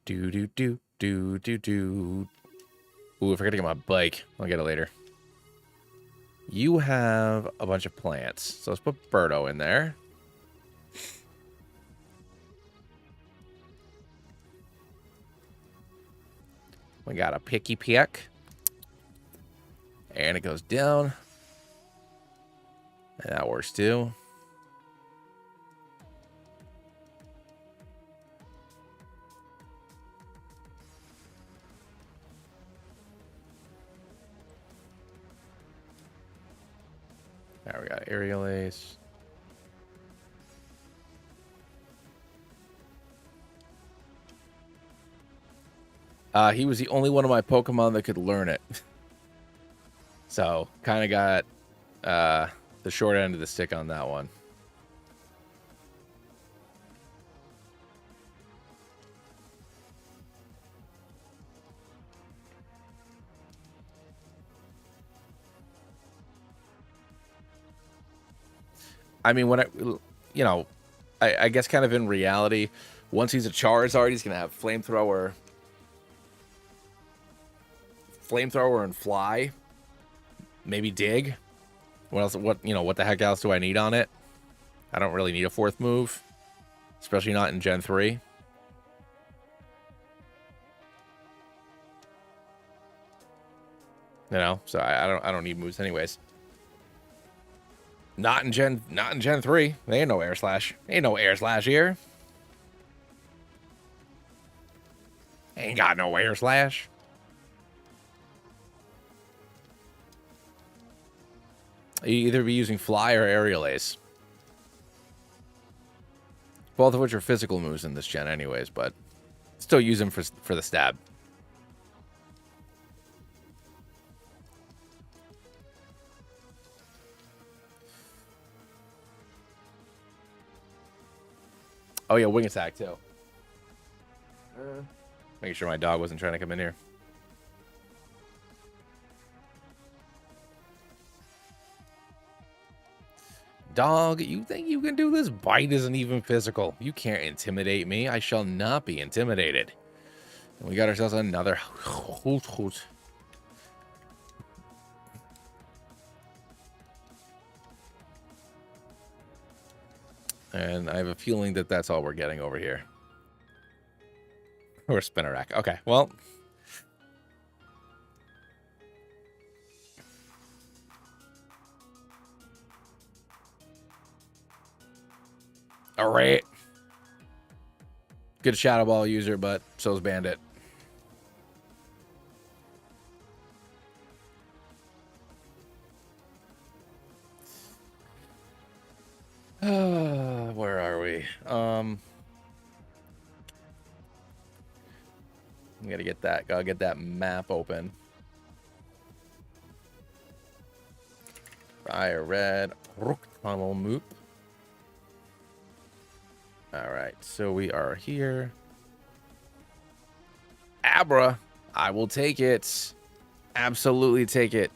Do. Ooh, I forgot to get my bike. I'll get it later. You have a bunch of plants. So let's put Birdo in there. We got a picky pick. And it goes down. And that works too. Now we got Aerial Ace. He was the only one of my Pokemon that could learn it. So, kind of got the short end of the stick on that one. I mean, I guess kind of in reality, once he's a Charizard, he's going to have Flamethrower and Fly. Maybe Dig. What else? What the heck else do I need on it? I don't really need a fourth move, especially not in Gen 3. So I don't need moves anyways. Not in Gen 3. There ain't no air slash. Ain't no air slash here. Ain't got no air slash. You either be using fly or aerial ace. Both of which are physical moves in this gen anyways, but still use them for the stab. Oh yeah, wing attack too. Making sure my dog wasn't trying to come in here. Dog, you think you can do this? Bite isn't even physical. You can't intimidate me. I shall not be intimidated. And we got ourselves another hoot hoot. And I have a feeling that that's all we're getting over here. Or spinner rack. Okay, well. All right. Good Shadow Ball user, but so's Bandit. Where are we? Gotta get that map open. Fire red. Rook tunnel moop. Alright, so we are here. Abra. I will take it. Absolutely take it.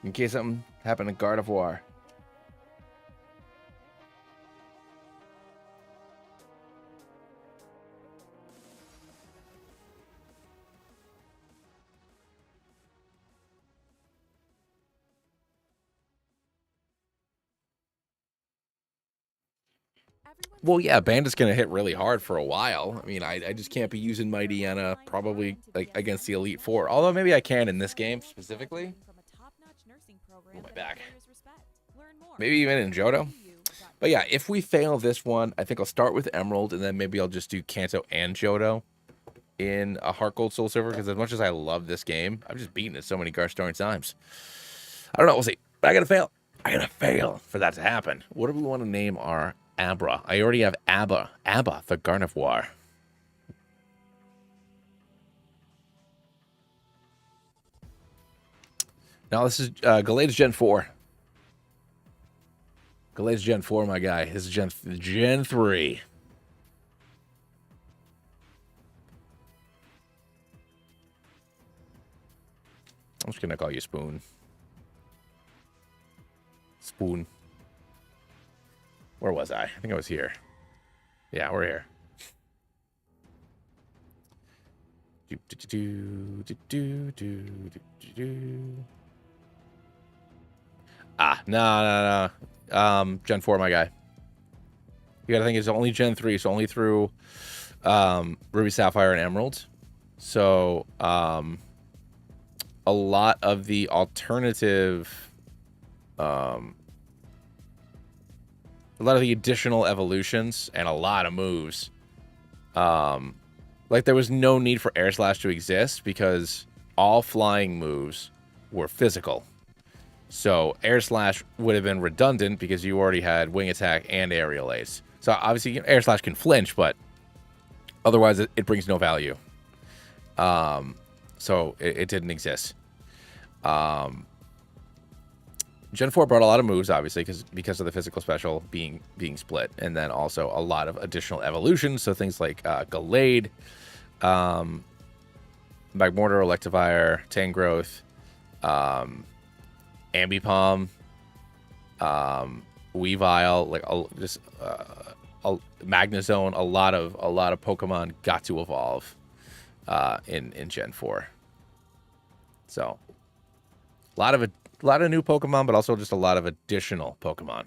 In case something happened to Gardevoir. Well, yeah, Bandit's going to hit really hard for a while. I mean, I just can't be using Mighty Anna probably like against the Elite Four. Although maybe I can in this game specifically. Oh, my back. Maybe even in Johto. But yeah, if we fail this one, I think I'll start with Emerald, and then maybe I'll just do Kanto and Johto in a Heart Gold Soul Silver, because as much as I love this game, I've just beaten it so many Garstoring times. I don't know, we'll see. But I gotta fail. I gotta fail for that to happen. What do we want to name our Abra? I already have Abba the Gardevoir. Now this is Gallade's Gen 4. Gallade's Gen 4, my guy. This is Gen 3. I'm just gonna call you Spoon. Spoon. Where was I? I think I was here. Yeah, we're here. No. Gen 4, my guy. You gotta think it's only Gen 3, so only through Ruby, Sapphire, and Emerald. So, a lot of the alternative, a lot of the additional evolutions and a lot of moves, like there was no need for Air Slash to exist because all flying moves were physical. So Air Slash would have been redundant because you already had Wing Attack and Aerial Ace. So obviously Air Slash can flinch, but otherwise it brings no value. So it didn't exist. Gen 4 brought a lot of moves, obviously, because of the physical special being split, and then also a lot of additional evolutions. So things like Gallade, Magmortar, Electivire, Tangrowth, Ambipom, Weavile, like just Magnezone. A lot of Pokemon got to evolve in Gen 4. So a lot of new Pokemon, but also just a lot of additional Pokemon.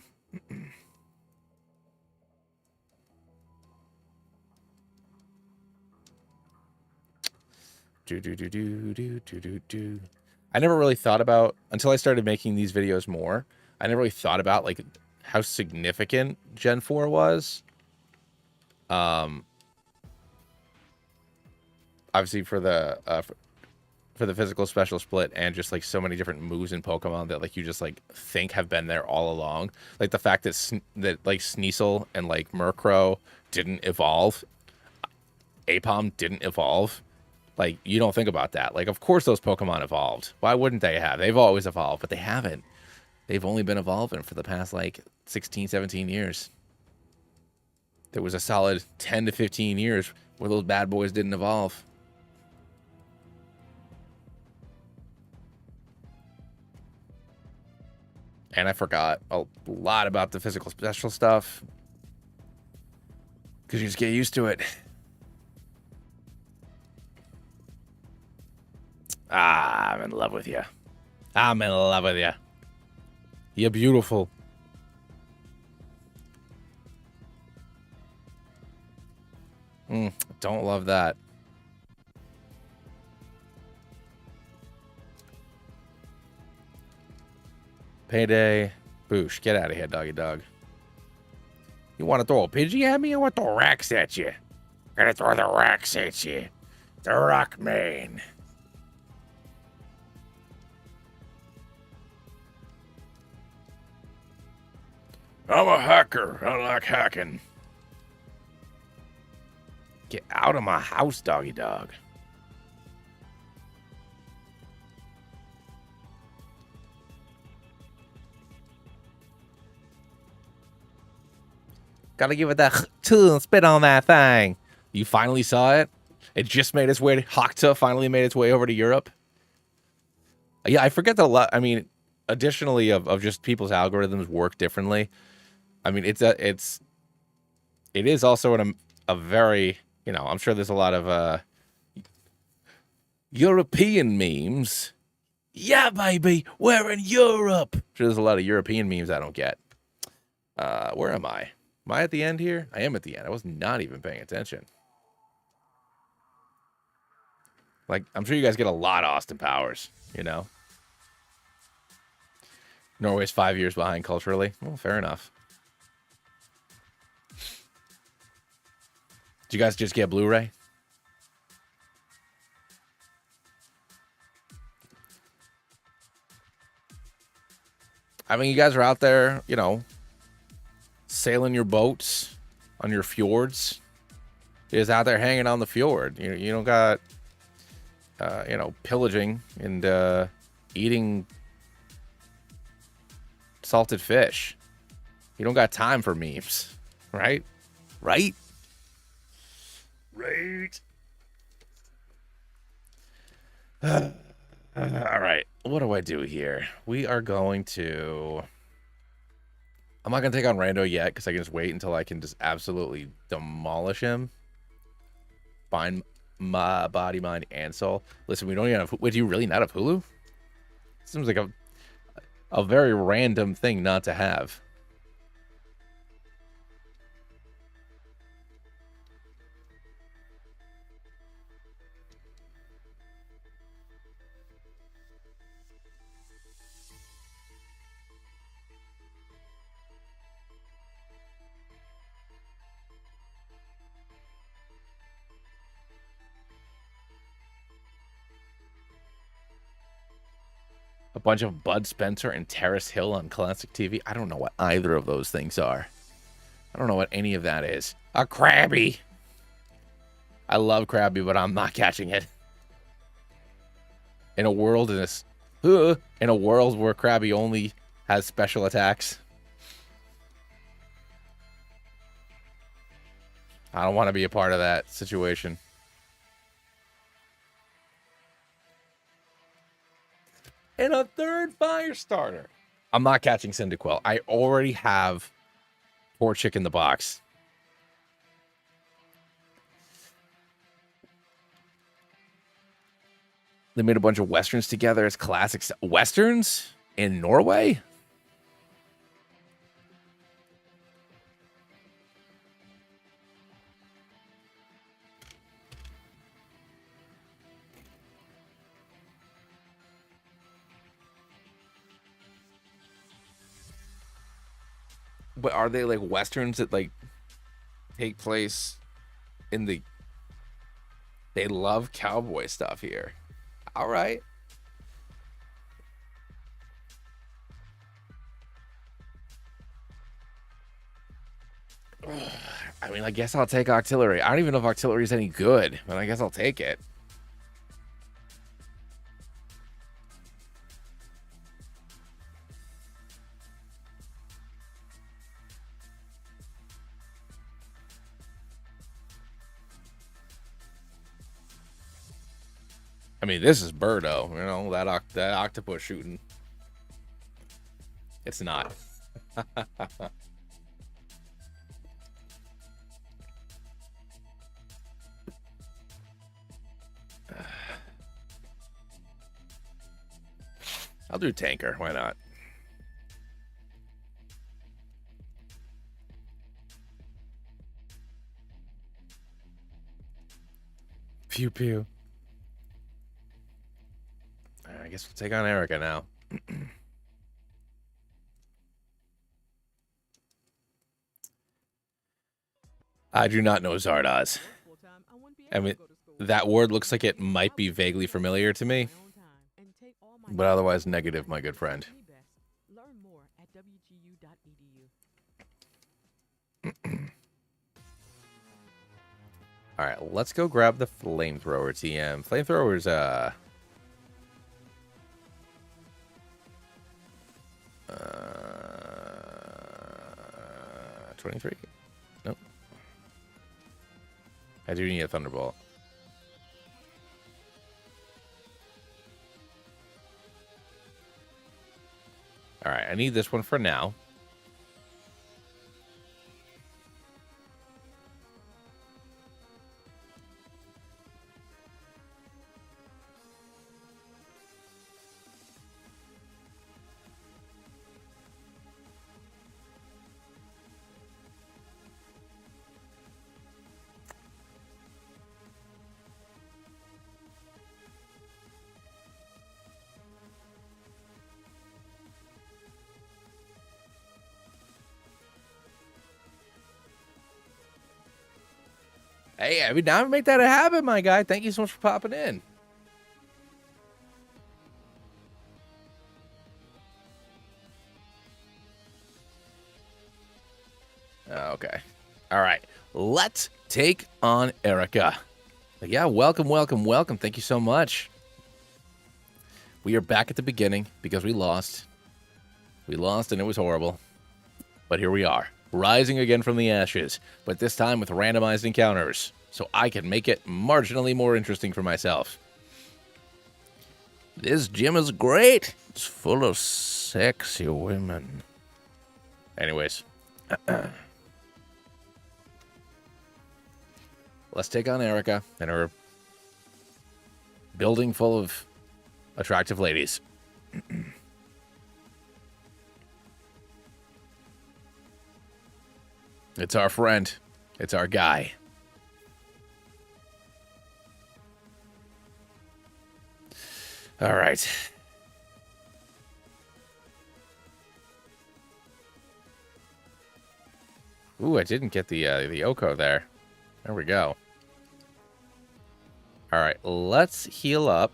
I never really thought about, until I started making these videos more, I never really thought about like how significant Gen 4 was. Obviously for the physical special split and just like so many different moves in Pokemon that like you just like think have been there all along. Like the fact that like Sneasel and like Murkrow didn't evolve, Apom didn't evolve. Like you don't think about that. Like of course those Pokemon evolved. Why wouldn't they have? They've always evolved, but they haven't. They've only been evolving for the past like 16, 17 years. There was a solid 10 to 15 years where those bad boys didn't evolve. And I forgot a lot about the physical special stuff. Because you just get used to it. Ah, I'm in love with you. I'm in love with you. You're beautiful. Don't love that. Payday. Boosh. Get out of here, doggy dog. You want to throw a Pidgey at me? I want to throw racks at you. Gonna throw the racks at you. The Rock Man. I'm a hacker. I like hacking. Get out of my house, doggy dog. Gotta give it that spit on that thing. You finally saw it? It just made its way to Hakta, finally made its way over to Europe. Yeah, I forget that a lot. I mean, additionally of just people's algorithms work differently. I mean, it is also a very, you know, I'm sure there's a lot of European memes. Yeah, baby, we're in Europe. I'm sure there's a lot of European memes I don't get. Where am I? Am I at the end here? I am at the end. I was not even paying attention. Like, I'm sure you guys get a lot of Austin Powers, you know? Norway's 5 years behind culturally. Well, fair enough. Did you guys just get Blu-ray? I mean, you guys are out there, you know, sailing your boats on your fjords. You're just out there hanging on the fjord. You don't got, you know, pillaging and eating salted fish. You don't got time for memes, right? Right? Right. All right. What do I do here? We are going to... I'm not going to take on Rando yet because I can just wait until I can just absolutely demolish him. Find my body, mind, and soul. Listen, we don't even have... Wait, do you really not have Hulu? Seems like a very random thing not to have. A bunch of Bud Spencer and Terrace Hill on classic TV. I don't know what either of those things are. I don't know what any of that is. A Krabby. I love Krabby, but I'm not catching it. In a world where Krabby only has special attacks. I don't want to be a part of that situation. And a third fire starter. I'm not catching Cyndaquil. I already have Torchic in the box. They made a bunch of Westerns together as classics. Westerns in Norway? But are they like westerns that like take place in the? They love cowboy stuff here. All right. I mean, I guess I'll take artillery. I don't even know if artillery is any good, but I guess I'll take it. I mean, this is Birdo, you know, that octopus shooting. It's not. I'll do tanker. Why not? Pew pew. I guess we'll take on Erica now. I do not know Zardoz. I mean, that word looks like it might be vaguely familiar to me, but otherwise negative, my good friend. All right, let's go grab the flamethrower TM. Flamethrower's 23. Nope. I do need a thunderbolt. All right, I need this one for now. Hey, I mean, now make that a habit, my guy. Thank you so much for popping in. Okay. All right. Let's take on Erica. Yeah, welcome, welcome, welcome. Thank you so much. We are back at the beginning because we lost. We lost and it was horrible. But here we are, rising again from the ashes, but this time with randomized encounters, so I can make it marginally more interesting for myself. This gym is great. It's full of sexy women. Anyways. Let's take on Erica and her building full of attractive ladies. It's our friend. It's our guy. All right. Ooh, I didn't get the Oko there. There we go. All right, let's heal up.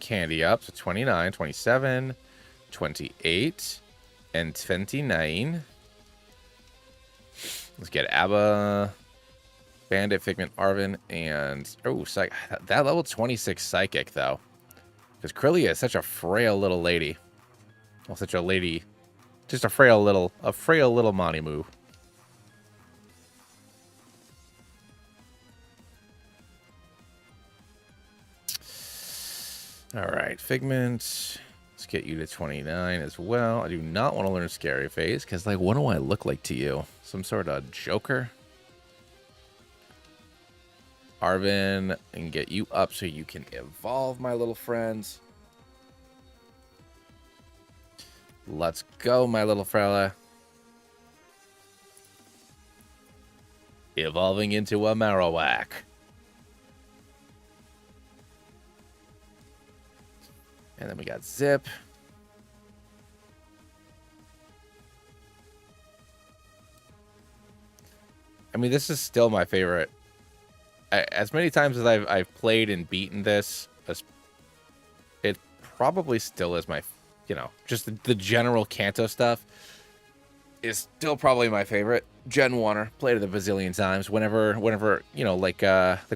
Candy up. So 29, 27, 28, and 29. Let's get Abba, Bandit, Figment, Arvin, and... Oh, that level 26 Psychic, though. Because Krillia is such a frail little lady. Well, such a lady... Just a frail little Manimu. All right, Figment. Let's get you to 29 as well. I do not want to learn Scary Phase, because, like, what do I look like to you? Some sort of Joker? Arvin, and get you up so you can evolve, my little friends. Let's go, my little fella. Evolving into a Marowak. And then we got Zip. I mean, this is still my favorite. As many times as I've played and beaten this, it probably still is my, just the general Kanto stuff is still probably my favorite. Gen 1er, played it a bazillion times. Whenever, like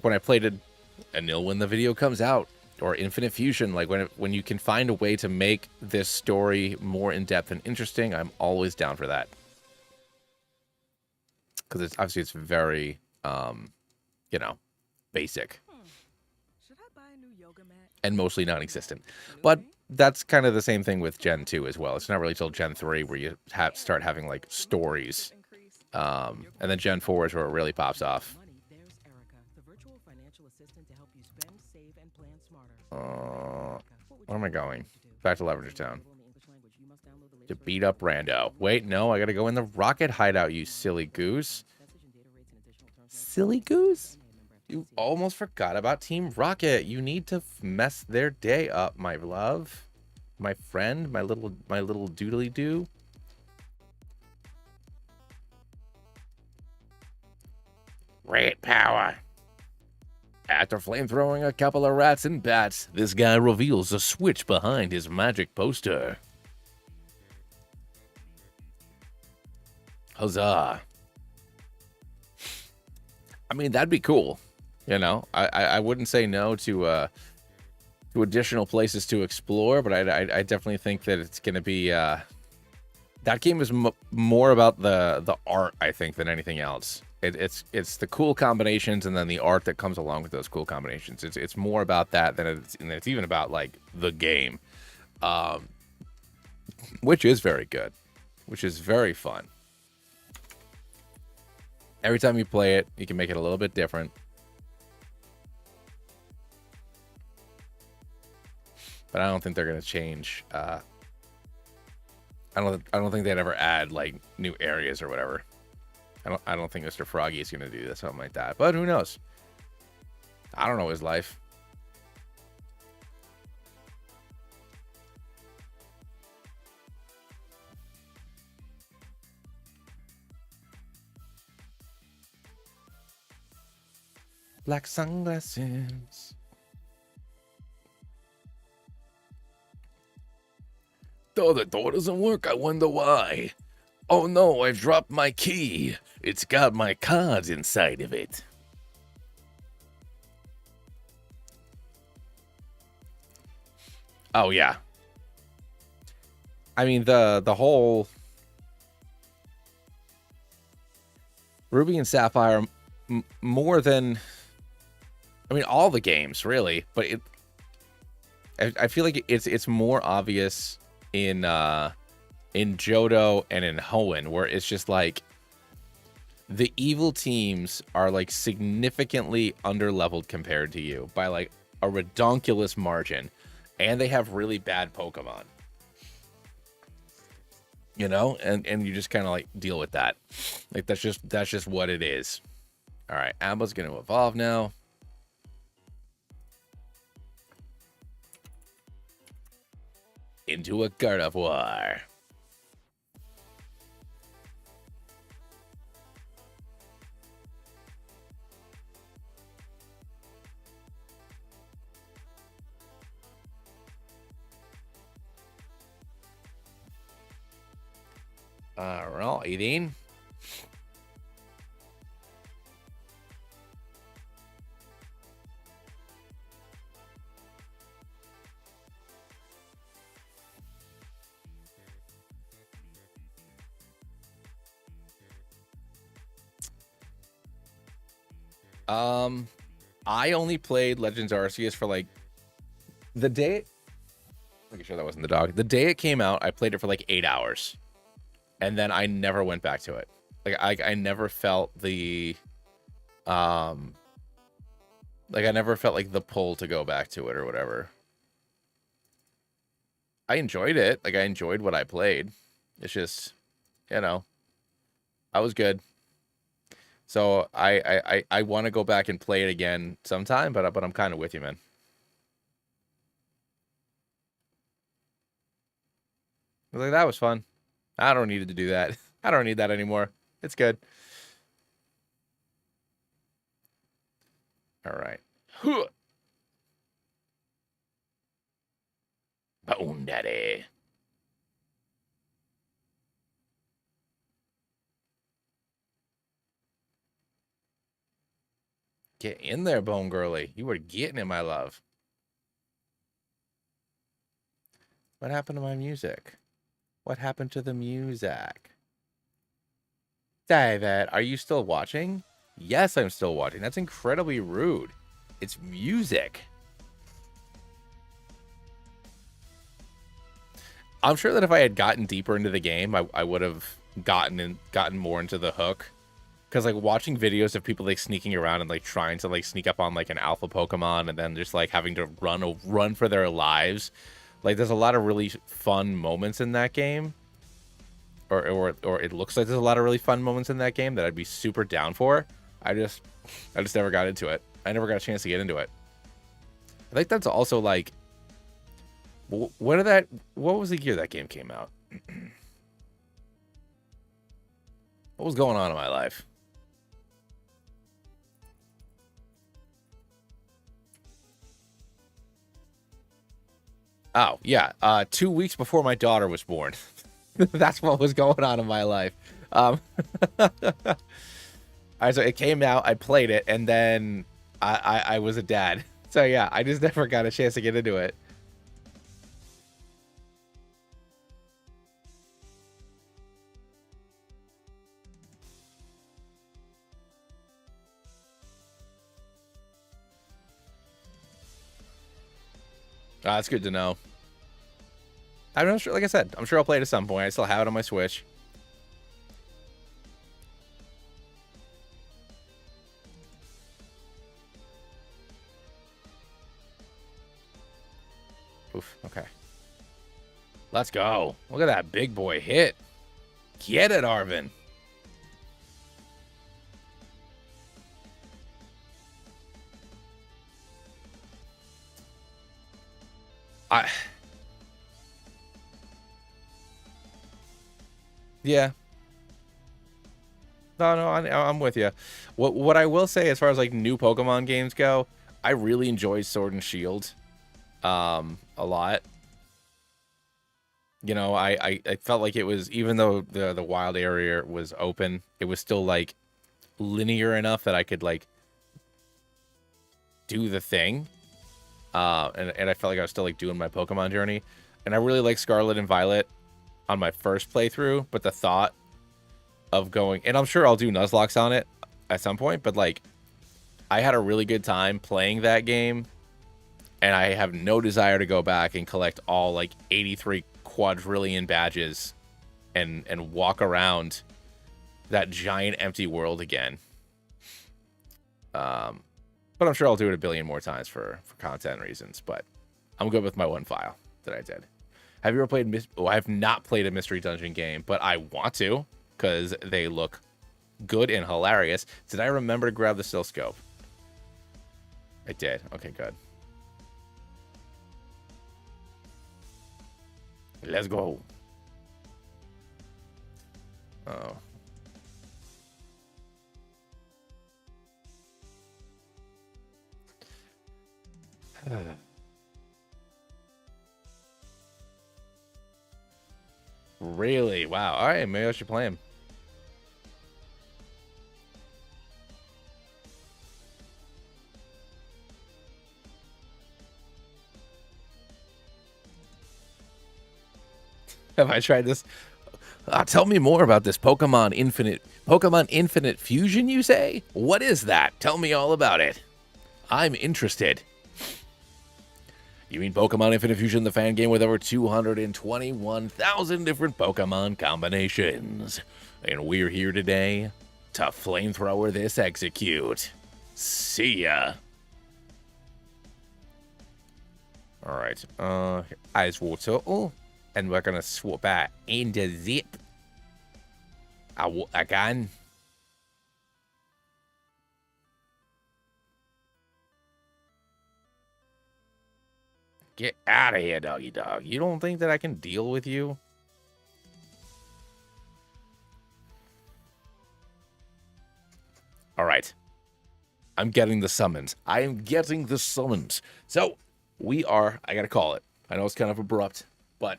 when I played it, Anil when the video comes out, or Infinite Fusion, like when you can find a way to make this story more in-depth and interesting, I'm always down for that. Because it's very, basic. Should I buy a new yoga mat? And mostly non-existent. But that's kind of the same thing with Gen 2 as well. It's not really till Gen 3 where you start having, like, stories. And then Gen 4 is where it really pops off. Where am I going? Back to Lavender Town. To beat up Rando. Wait, no, I gotta go in the rocket hideout, you silly goose. Silly goose? You almost forgot about Team Rocket. You need to mess their day up, my love. My friend, my little doodly doo. Rat power. After flamethrowing a couple of rats and bats, this guy reveals the switch behind his magic poster. Huzzah. I mean, that'd be cool. I wouldn't say no to additional places to explore, but I definitely think that it's going to be... that game is more about the art, I think, than anything else. It's the cool combinations and then the art that comes along with those cool combinations. It's more about that than it's even about, like, the game. Which is very good. Which is very fun. Every time you play it, you can make it a little bit different. But I don't think they're gonna change. I don't think they'd ever add, like, new areas or whatever. I don't think Mr. Froggy is gonna do something like that. But who knows? I don't know his life. Black sunglasses. Oh, the door doesn't work. I wonder why. Oh no, I've dropped my key. It's got my cards inside of it. Oh yeah. I mean, the whole Ruby and Sapphire, more than, I mean, all the games really, but I feel like it's more obvious in Johto and in Hoenn, where it's just like the evil teams are, like, significantly underleveled compared to you by, like, a redonkulous margin, and they have really bad Pokemon. And you just kind of, like, deal with that. Like, that's just what it is. All right, Amba's going to evolve now. Into a Gardevoir. Well, 18. I only played Legends Arceus for, like, the day. Making sure that wasn't the dog. The day it came out, I played it for like 8 hours, and then I never went back to it. Like, I never felt the, like, I never felt like the pull to go back to it or whatever. I enjoyed it. Like, I enjoyed what I played. It's just, I was good. So I want to go back and play it again sometime, but I'm kind of with you, man. I was like, that was fun. I don't need to do that. I don't need that anymore. It's good. All right. Bone Daddy. Get in there, Bone Girly. You were getting it, my love. What happened to my music? What happened to the music? David, are you still watching? Yes, I'm still watching. That's incredibly rude. It's music. I'm sure that if I had gotten deeper into the game, I would have gotten more into the hook. Because like watching videos of people like sneaking around and like trying to like sneak up on like an alpha Pokemon and then just like having to run for their lives. Like there's a lot of really fun moments in that game. Or it looks like there's a lot of really fun moments in that game that I'd be super down for. I just never got into it. I never got a chance to get into it. I think that's also like, what was the year that game came out? What was going on in my life? Oh, yeah. 2 weeks before my daughter was born. That's what was going on in my life. All right, so it came out, I played it, and then I was a dad. So yeah, I just never got a chance to get into it. That's good to know. I'm not sure, like I said, I'm sure I'll play it at some point. I still have it on my Switch. Oof, okay. Let's go. Look at that big boy hit. Get it, Arvin. Yeah. No, I'm with you. What I will say as far as like new Pokemon games go, I really enjoy Sword and Shield a lot. You know, I felt like it was, even though the wild area was open, it was still like linear enough that I could like do the thing. And I felt like I was still like doing my Pokemon journey. And I really like Scarlet and Violet on my first playthrough, but the thought of going, and I'm sure I'll do Nuzlocks on it at some point, but like I had a really good time playing that game, and I have no desire to go back and collect all like 83 quadrillion badges and walk around that giant empty world again. But I'm sure I'll do it a billion more times for content reasons, but I'm good with my one file that I did. Have you ever played I have not played a Mystery Dungeon game, but I want to because they look good and hilarious. Did I remember to grab the Silscope? I did. Okay, good. Let's go. Oh. Really? Wow. All right, maybe I should play him. Have I tried this? Tell me more about this Pokemon Infinite Fusion, you say? What is that? Tell me all about it. I'm interested. You mean Pokemon Infinite Fusion, the fan game with over 221,000 different Pokemon combinations. And we're here today to flamethrower this execute. See ya. Alright, Ice Water. Oh, and we're gonna swap out into Zip. Again. Get out of here, doggy dog. You don't think that I can deal with you? All right. I'm getting the summons. I am getting the summons. So I gotta call it. I know it's kind of abrupt, but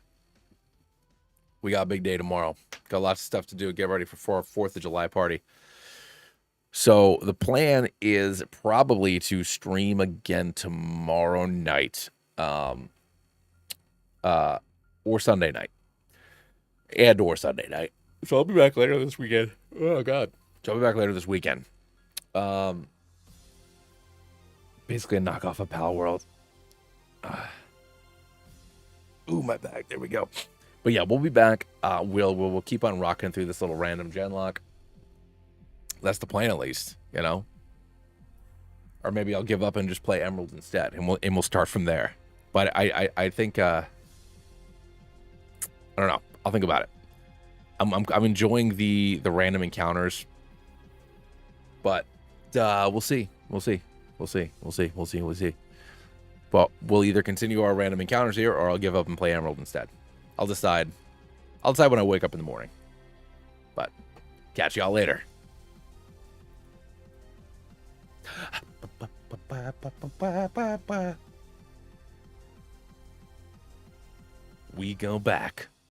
we got a big day tomorrow. Got lots of stuff to do. Get ready for our 4th of July party. So the plan is probably to stream again tomorrow night, or Sunday night, or Sunday night. So I'll be back later this weekend. Oh God! So I'll be back later this weekend. Basically a knockoff of Pal World. Ooh, my back. There we go. But yeah, we'll be back. We'll keep on rocking through this little random Genlocke. That's the plan, at least, you know. Or maybe I'll give up and just play Emerald instead, and we'll start from there. But I think I don't know. I'll think about it. I'm enjoying the random encounters, but we'll see. But we'll either continue our random encounters here, or I'll give up and play Emerald instead. I'll decide when I wake up in the morning. But catch y'all later. We go back.